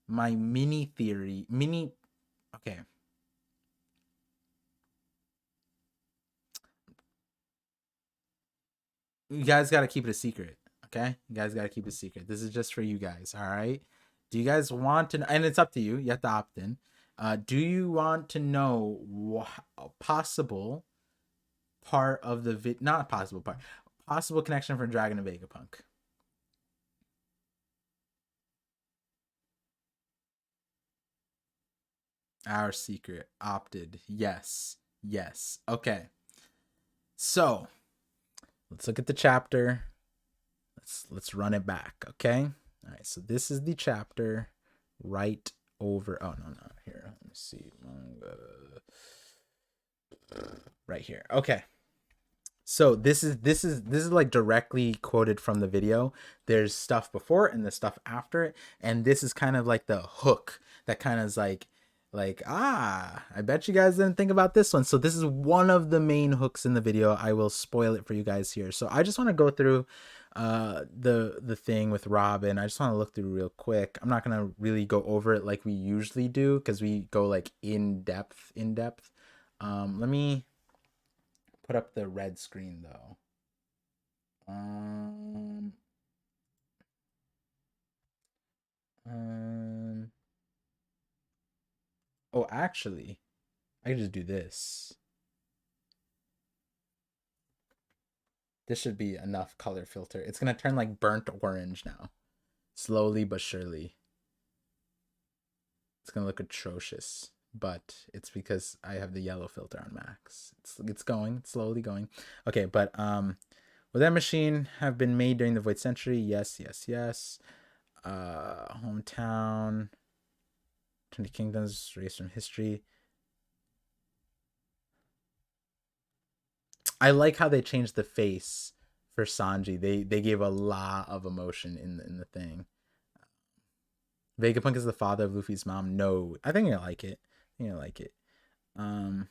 my mini theory. Okay. You guys got to keep it a secret, okay? You guys got to keep it a secret. This is just for you guys, all right? Do you guys want to, and it's up to you. You have to opt in. Do you want to know a possible part of the not possible part, possible connection for Dragon and Vegapunk? Our secret opted. Yes. Yes. Okay. So, let's look at the chapter. Let's run it back, okay? All right, so this is the chapter right over. Oh no, here. Let me see. Right here. Okay. So this is like directly quoted from the video. There's stuff before it and the stuff after it, and this is kind of like the hook that kind of is like I bet you guys didn't think about this one. So this is one of the main hooks in the video. I will spoil it for you guys here. So I just want to go through the thing with Robin. I just want to look through real quick. I'm not gonna really go over it like we usually do because we go like in depth. Let me put up the red screen though. Um, um, oh, actually, I can just do this. This should be enough color filter. It's gonna turn like burnt orange now, slowly but surely. It's gonna look atrocious, but it's because I have the yellow filter on max. It's going, it's slowly going. Okay, but will that machine have been made during the Void Century? Yes, yes, yes. Hometown, 20 Kingdoms, race from history. I like how they changed the face for Sanji. They gave a lot of emotion in the thing. Vegapunk is the father of Luffy's mom. No, I think I like it. I think I like it. Um,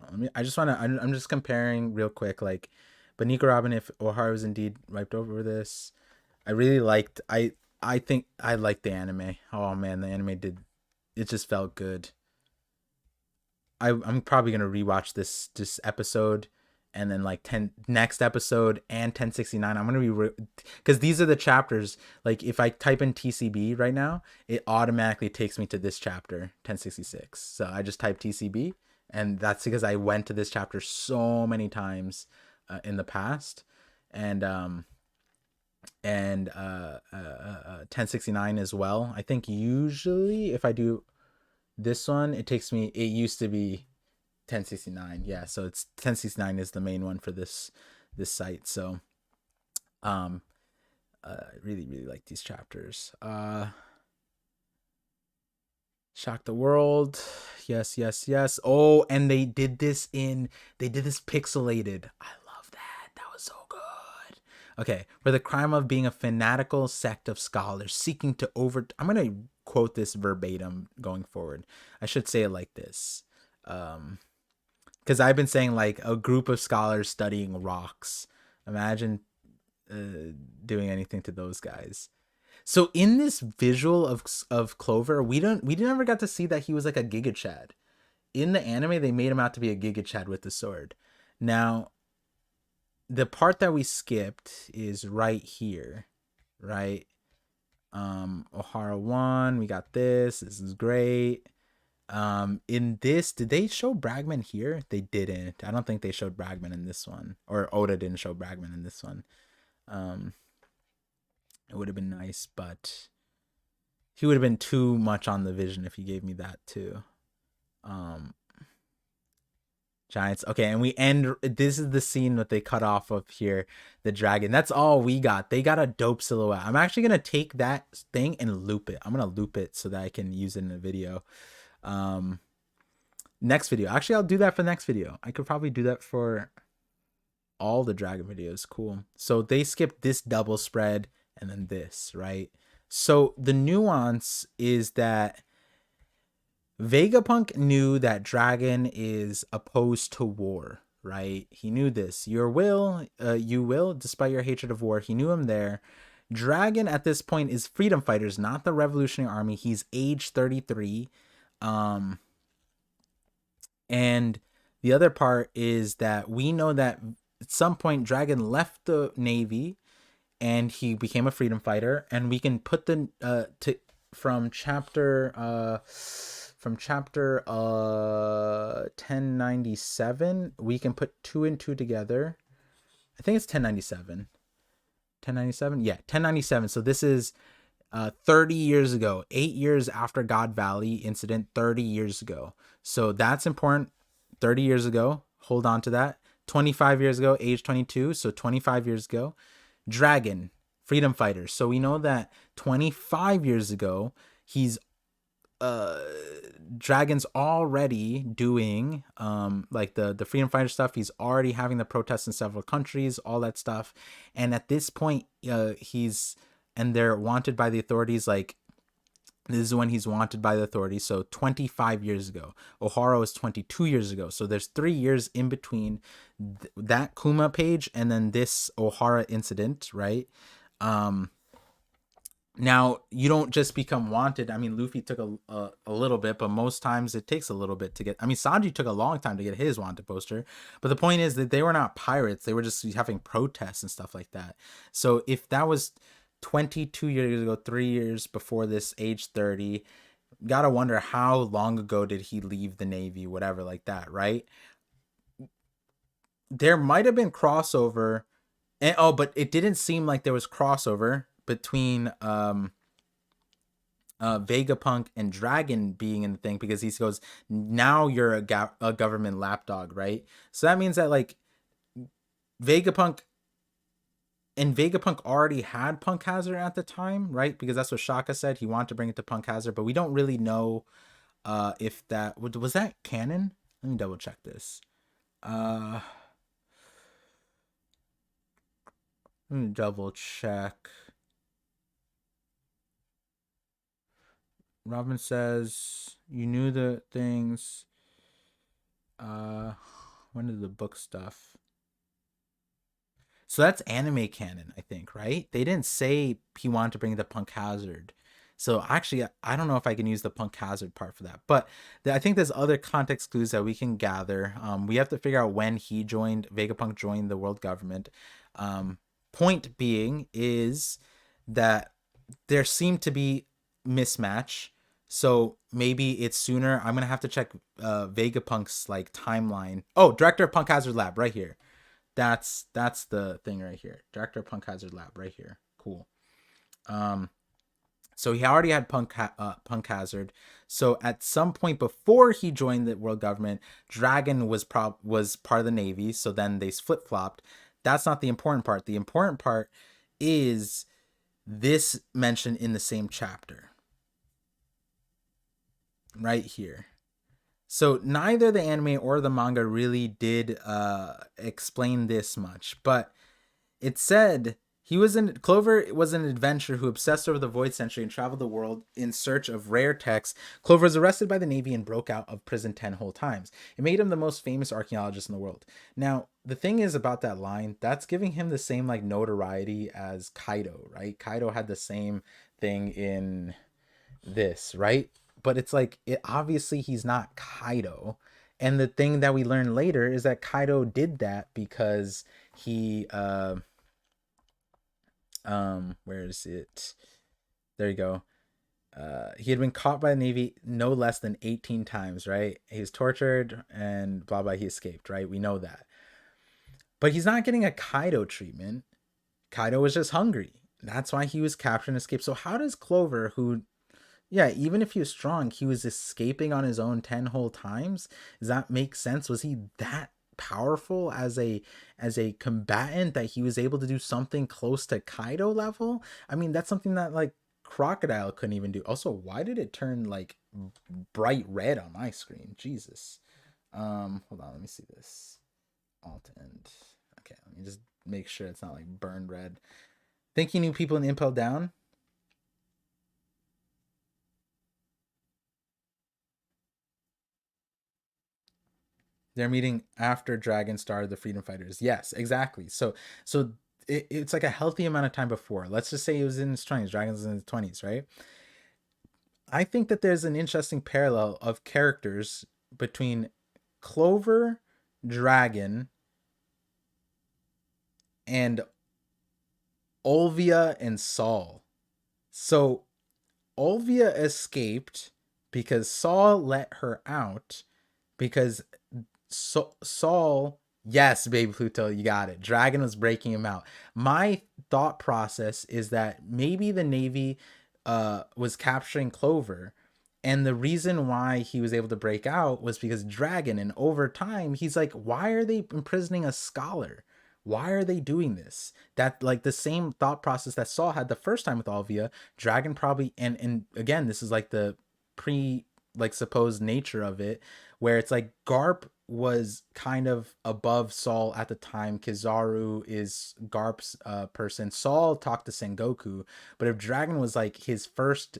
Let me. I just want to. I'm just comparing real quick. Like, but Nico Robin, if O'Hara was indeed wiped over this, I really liked. I think I liked the anime. Oh man, the anime did. It just felt good. I'm probably gonna rewatch this episode, and then like next episode and 1069. I'm gonna be because these are the chapters. Like if I type in TCB right now, it automatically takes me to this chapter 1066. So I just type TCB, and that's because I went to this chapter so many times in the past, and 1069 as well. I think usually if I do this one, it takes me. It used to be 1069. Yeah, so it's 1069 is the main one for this site. So, I really like these chapters. Shock the world. Yes, yes, yes. Oh, and they did this pixelated. I love that. That was so good. Okay, for the crime of being a fanatical sect of scholars seeking to I'm going to quote this verbatim going forward. I should say it like this. Cuz I've been saying like a group of scholars studying rocks. Imagine doing anything to those guys. So in this visual of Clover, we never got to see that he was like a Giga Chad. In the anime, they made him out to be a Giga Chad with the sword. Now, the part that we skipped is right here, right? Ohara 1, we got this. This is great. In this, did they show Bragman here? They didn't. I don't think they showed Bragman in this one, or Oda didn't show Bragman in this one. It would have been nice, but he would have been too much on the vision if he gave me that too. Giants. Okay, and we end. This is the scene that they cut off of here. The dragon. That's all we got. They got a dope silhouette. I'm actually gonna take that thing and loop it. I'm gonna loop it so that I can use it in a video. Next video. Actually, I'll do that for the next video. I could probably do that for all the dragon videos. Cool. So they skipped this double spread and then this, right? So the nuance is that Vegapunk knew that Dragon is opposed to war, right? He knew this. You will, despite your hatred of war. He knew him there. Dragon at this point is freedom fighters, not the Revolutionary Army. He's age 33. And the other part is that we know that at some point Dragon left the Navy and he became a freedom fighter, and we can put the from chapter 1097, we can put 2 and 2 together. I think it's 1097. 1097? Yeah, 1097. So this is 30 years ago, 8 years after God Valley incident, 30 years ago. So that's important. 30 years ago. Hold on to that. 25 years ago, age 22. So 25 years ago. Dragon, freedom fighters. So we know that 25 years ago, he's Dragon's already doing like the freedom fighter stuff. He's already having the protests in several countries, all that stuff. And at this point, they're wanted by the authorities. Like, this is when he's wanted by the authorities. So 25 years ago. Ohara is 22 years ago. So there's 3 years in between that Kuma page and then this Ohara incident, right? Now, you don't just become wanted. I mean, Luffy took a little bit, but most times it takes a little bit to get... I mean, Sanji took a long time to get his wanted poster. But the point is that they were not pirates. They were just having protests and stuff like that. So if that was 22 years ago, 3 years before this, age 30, gotta wonder how long ago did he leave the Navy, whatever like that, right? There might have been crossover. But it didn't seem like there was crossover between Vegapunk and Dragon being in the thing, because he goes, now you're a government lapdog, right? So that means that like Vegapunk already had Punk Hazard at the time, right? Because that's what Shaka said. He wanted to bring it to Punk Hazard, but we don't really know if that was that canon. Let me double check this. Let me double check. Robin says you knew the things. When did the book stuff? So that's anime canon, I think, right? They didn't say he wanted to bring the Punk Hazard. So actually, I don't know if I can use the Punk Hazard part for that. But I think there's other context clues that we can gather. We have to figure out when Vegapunk joined the world government. Point being is that there seemed to be mismatch. So maybe it's sooner. I'm going to have to check Vegapunk's like timeline. Oh, director of Punk Hazard Lab right here. That's the thing right here. Director of Punk Hazard Lab right here. Cool. So he already had Punk Hazard. So at some point before he joined the world government, Dragon was part of the Navy. So then they flip-flopped. That's not the important part. The important part is this mentioned in the same chapter. right here. So neither the anime or the manga really did explain this much, but it said Clover was an adventurer who obsessed over the void century and traveled the world in search of rare texts. Clover was arrested by the Navy and broke out of prison 10 whole times. It made him the most famous archaeologist in the world. Now, the thing is about that line, that's giving him the same like notoriety as Kaido, right? Kaido had the same thing in this, right? But it's like it obviously he's not Kaido. And the thing that we learn later is that Kaido did that because he where is it? There you go. He had been caught by the Navy no less than 18 times, right? He was tortured and blah blah, he escaped, right? We know that. But he's not getting a Kaido treatment. Kaido was just hungry. That's why he was captured and escaped. So how does Clover, who, yeah, even if he was strong, he was escaping on his own 10 whole times? Does that make sense? Was he that powerful as a combatant that he was able to do something close to Kaido level? I mean, that's something that like Crocodile couldn't even do. Also, why did it turn like bright red on my screen? Jesus. Hold on, let me see this. Alt end. Okay, let me just make sure it's not like burned red. Think you knew people in Impel Down? They're meeting after Dragon started the Freedom Fighters. Yes, exactly. So it's like a healthy amount of time before. Let's just say it was in his 20s. Dragon's in his 20s, right? I think that there's an interesting parallel of characters between Clover, Dragon, and Olvia and Saul. So Olvia escaped because Saul let her out because Saul, yes, baby Pluto, you got it. Dragon was breaking him out. My thought process is that maybe the Navy was capturing Clover, and the reason why he was able to break out was because Dragon, and over time, he's like, why are they imprisoning a scholar? Why are they doing this? That like the same thought process that Saul had the first time with Alvia, Dragon probably, and again, this is like the pre like supposed nature of it, where it's like Garp was kind of above Saul at the time. Kizaru is Garp's person. Saul talked to Sengoku, but if Dragon was like his first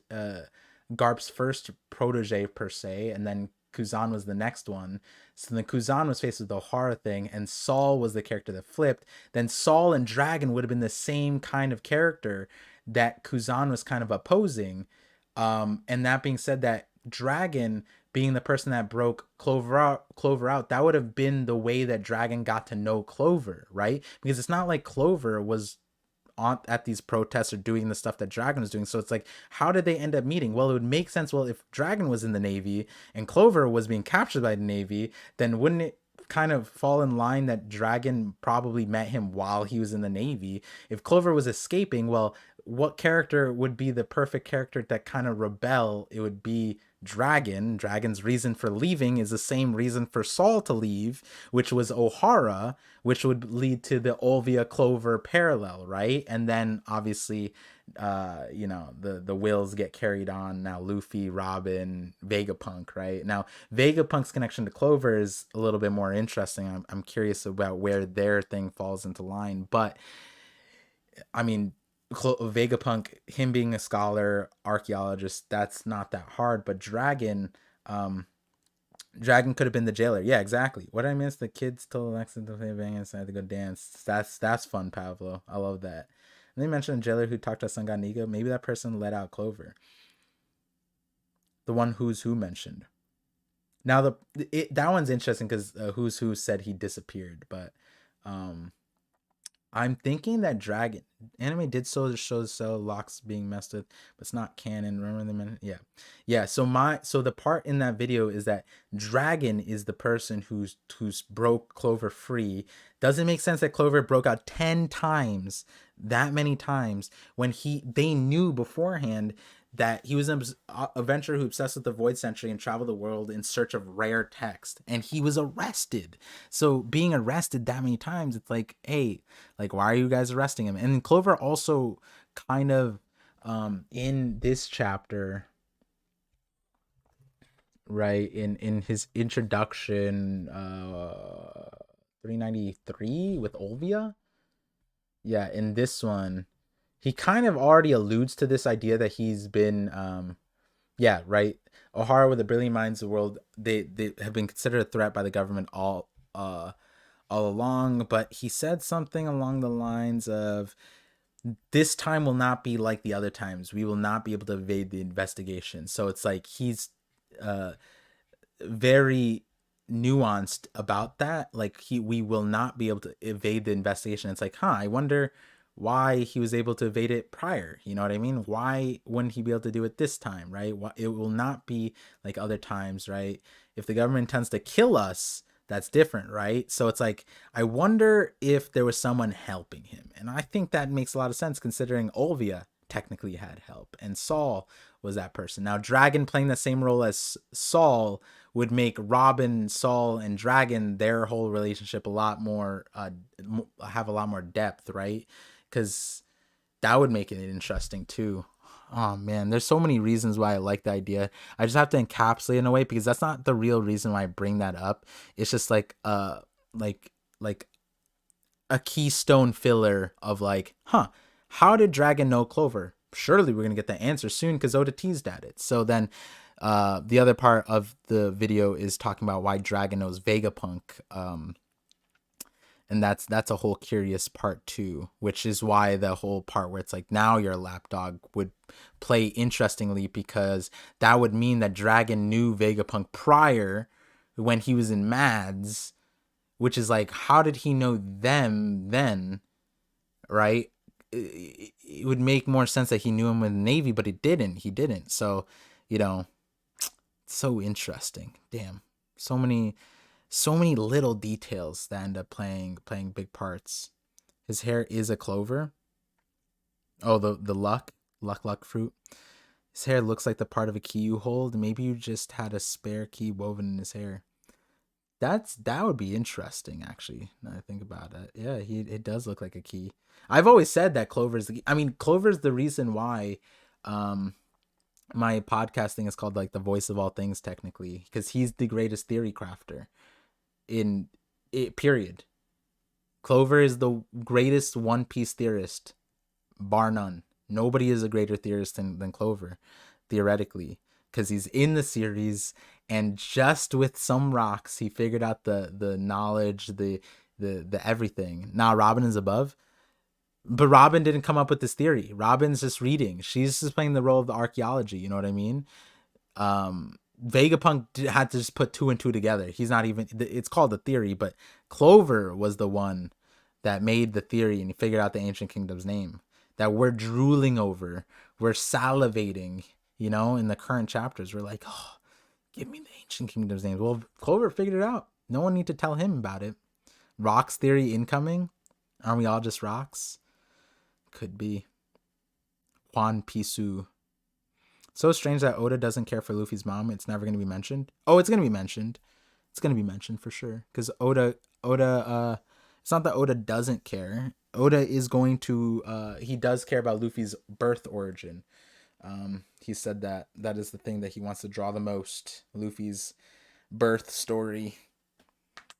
Garp's first protege per se, and then Kuzan was the next one. So then Kuzan was faced with the horror thing, and Saul was the character that flipped. Then Saul and Dragon would have been the same kind of character that Kuzan was kind of opposing. And that being said, that Dragon being the person that broke Clover out, that would have been the way that Dragon got to know Clover, right? Because it's not like Clover was on at these protests or doing the stuff that Dragon was doing. So it's like, how did they end up meeting? Well, it would make sense. Well, if Dragon was in the Navy and Clover was being captured by the Navy, then wouldn't it kind of fall in line that Dragon probably met him while he was in the Navy? If Clover was escaping, well, what character would be the perfect character that kind of rebel? It would be Dragon. Dragon's reason for leaving is the same reason for Saul to leave, which was Ohara, which would lead to the Olvia Clover parallel, right? And then obviously, the wills get carried on. Now Luffy, Robin, Vegapunk, right? Now Vegapunk's connection to Clover is a little bit more interesting. I'm curious about where their thing falls into line, but I mean, Vegapunk, him being a scholar, archaeologist, that's not that hard. But Dragon, Dragon could have been the jailer. Yeah, exactly. What I miss, the kids told Alexa to play bang inside to go dance. That's fun, Pavlo. I love that. And they mentioned a jailer who talked to Sanganiga. Maybe that person let out Clover. The one Who's Who mentioned. Now that one's interesting because Who's Who said he disappeared, but um I'm thinking that Dragon anime did show cell locks being messed with, but it's not canon. Remember the minute? Yeah, yeah. So the part in that video is that Dragon is the person who's broke Clover free. Doesn't make sense that Clover broke out 10 times, that many times, when they knew beforehand that he was an adventurer who obsessed with the void century and traveled the world in search of rare text, and he was arrested. So being arrested that many times, it's like, hey, like, why are you guys arresting him? And Clover also kind of in this chapter, right? In his introduction, 393 with Olvia. Yeah, in this one, he kind of already alludes to this idea that he's been yeah, right. O'Hara with the brilliant minds of the world, they have been considered a threat by the government all along, but he said something along the lines of, this time will not be like the other times. We will not be able to evade the investigation. So it's like he's uh very nuanced about that. Like we will not be able to evade the investigation. It's like, I wonder why he was able to evade it prior. You know what I mean? Why wouldn't he be able to do it this time, right? It will not be like other times, right? If the government intends to kill us, that's different, right? So it's like, I wonder if there was someone helping him. And I think that makes a lot of sense considering Olvia technically had help and Saul was that person. Now Dragon playing the same role as Saul would make Robin, Saul, and Dragon, their whole relationship a lot more have a lot more depth, right? Because that would make it interesting too. Oh man, there's so many reasons why I like the idea. I just have to encapsulate in a way because that's not the real reason why I bring that up. It's just like like a keystone filler of like, how did Dragon know Clover? Surely we're gonna get the answer soon because Oda teased at it. So then the other part of the video is talking about why Dragon knows Vegapunk. And that's a whole curious part too, which is why the whole part where it's like, now you're a lapdog would play interestingly, because that would mean that Dragon knew Vegapunk prior when he was in Mads, which is like, how did he know them then, right? It would make more sense that he knew him in the Navy, but he didn't. So, you know, so interesting. Damn. So many little details that end up playing big parts. His hair is a clover. Oh, the luck fruit. His hair looks like the part of a key you hold. Maybe you just had a spare key woven in his hair. That would be interesting, actually. Now I think about it. Yeah, it does look like a key. I've always said that Clover's the key. I mean, Clover's the reason why my podcasting is called like the voice of all things, technically, because he's the greatest theory crafter in it, period. Clover is the greatest One Piece theorist, bar none. Nobody is a greater theorist than Clover, theoretically, because he's in the series, and just with some rocks, he figured out the knowledge, the everything. Now Robin is above, but Robin didn't come up with this theory. Robin's just reading. She's just playing the role of the archaeology. You know what I mean? Vegapunk had to just put two and two together. He's not even, it's called a theory, but Clover was the one that made the theory, and he figured out the ancient kingdom's name that we're drooling over. We're salivating, in the current chapters. We're like, oh, give me the ancient kingdom's name. Well, Clover figured it out. No one need to tell him about it. Rocks theory incoming. Aren't we all just rocks? Could be. Juan Pisu. So strange that Oda doesn't care for Luffy's mom. It's never going to be mentioned. Oh, it's going to be mentioned. It's going to be mentioned for sure. Because Oda, it's not that Oda doesn't care. Oda is going to, he does care about Luffy's birth origin. He said that is the thing that he wants to draw the most. Luffy's birth story.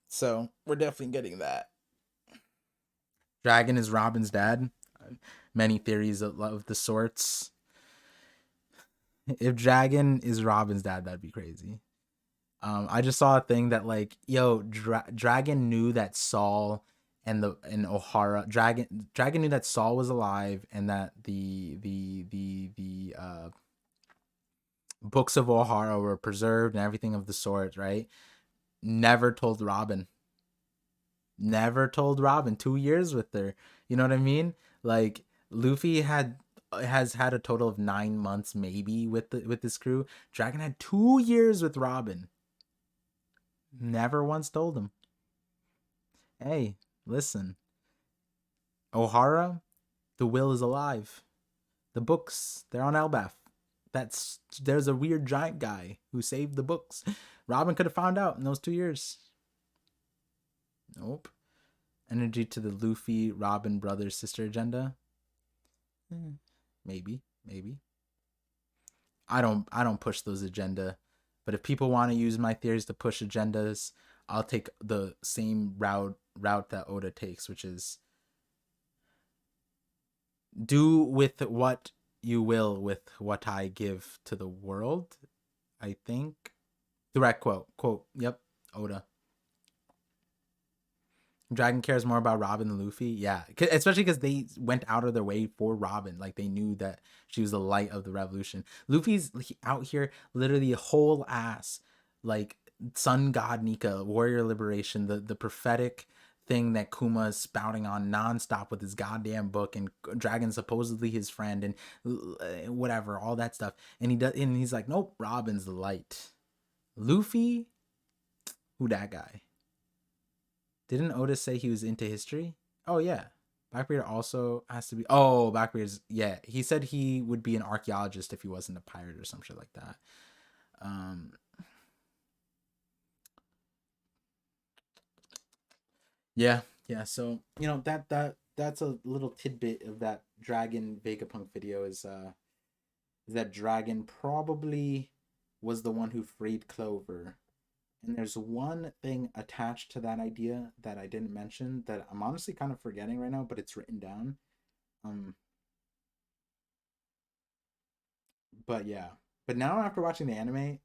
So we're definitely getting that. Dragon is Robin's dad. Many theories of the sorts. If Dragon is Robin's dad, that'd be crazy. I just saw a thing that like, Dragon knew that Saul and O'Hara, Dragon knew that Saul was alive, and that the books of O'Hara were preserved and everything of the sort, right? Never told Robin. Never told Robin. 2 years with her. You know what I mean? Like, Luffy has had a total of 9 months maybe with this crew. Dragon had 2 years with Robin. Never once told him. Hey, listen. O'Hara, the will is alive. The books, they're on Elbaf. There's a weird giant guy who saved the books. Robin could have found out in those 2 years. Nope. Energy to the Luffy, Robin, brother, sister agenda. Maybe. I don't push those agenda But if people want to use my theories to push agendas, I'll take the same route that Oda takes, which is do with what you will with what I give to the world. I think direct quote. Yep, Oda. Dragon cares more about Robin than Luffy. Yeah, especially because they went out of their way for Robin. Like they knew that she was the light of the revolution. Luffy's out here literally whole ass, like sun god Nika, warrior liberation, the prophetic thing that Kuma is spouting on nonstop with his goddamn book, and Dragon supposedly his friend, and whatever, all that stuff. And he's like, nope, Robin's the light. Luffy, who that guy? Didn't Otis say he was into history? Oh yeah. Blackbeard also has to be. Oh, Blackbeard's, yeah. He said he would be an archaeologist if he wasn't a pirate or some shit like that. Um, yeah, yeah. So that's a little tidbit of that Dragon Vegapunk video is that Dragon probably was the one who freed Clover. And there's one thing attached to that idea that I didn't mention that I'm honestly kind of forgetting right now, but it's written down. Um, but yeah. But now after watching the anime,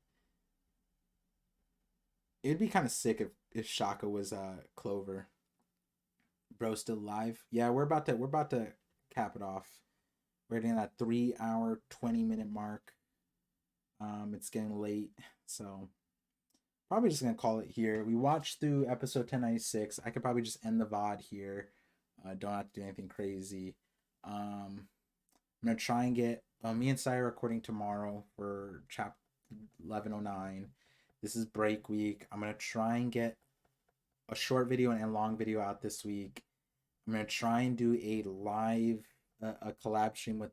it'd be kind of sick if Shaka was Clover. Bro, still live? Yeah, we're about to cap it off. We're hitting that 3 hour 20 minute mark. It's getting late, so probably just gonna call it here. We watched through episode 1096. I could probably just end the VOD here. Don't have to do anything crazy. I'm gonna try and get me and Sai are recording tomorrow for chap 1109. This is break week. I'm gonna try and get a short video and a long video out this week. I'm gonna try and do a live a collab stream with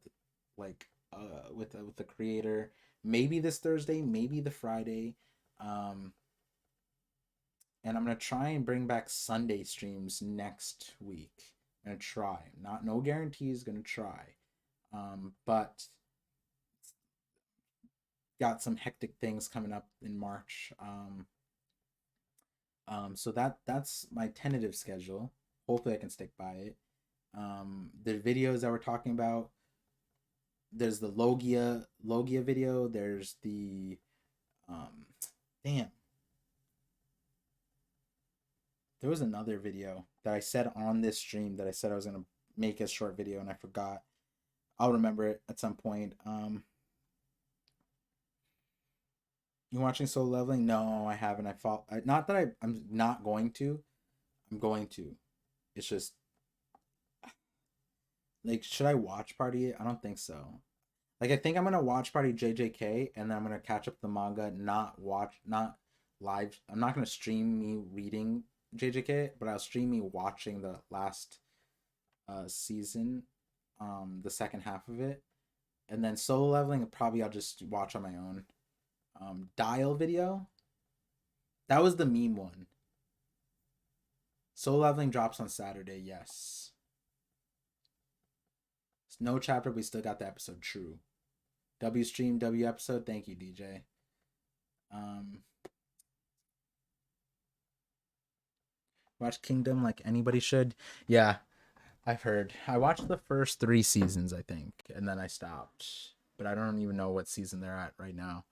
with the creator. Maybe this Thursday, maybe the Friday. Um, and I'm gonna try and bring back Sunday streams next week. I'm gonna try. Not no guarantees. Gonna try. But got some hectic things coming up in March. So that's my tentative schedule. Hopefully, I can stick by it. The videos that we're talking about. There's the Logia video. There's the damn. There was another video that I said on this stream that I said I was gonna make a short video and I forgot. I'll remember it at some point. You watching Solo Leveling? No, I haven't. Not that I'm not going to. I'm going to. It's just like, should I watch party it? I don't think so. Like, I think I'm gonna watch party JJK and then I'm gonna catch up the manga. Not live. I'm not gonna stream me reading JJK, but I'll stream me watching the last season, the second half of it, and then Solo Leveling. Probably I'll just watch on my own. Dial video. That was the meme one. Soul Leveling drops on Saturday, yes. It's no chapter, we still got the episode. True. W stream, W episode. Thank you, DJ. Watch Kingdom like anybody should. Yeah, I've heard. I watched the first 3 seasons, I think, and then I stopped. But I don't even know what season they're at right now.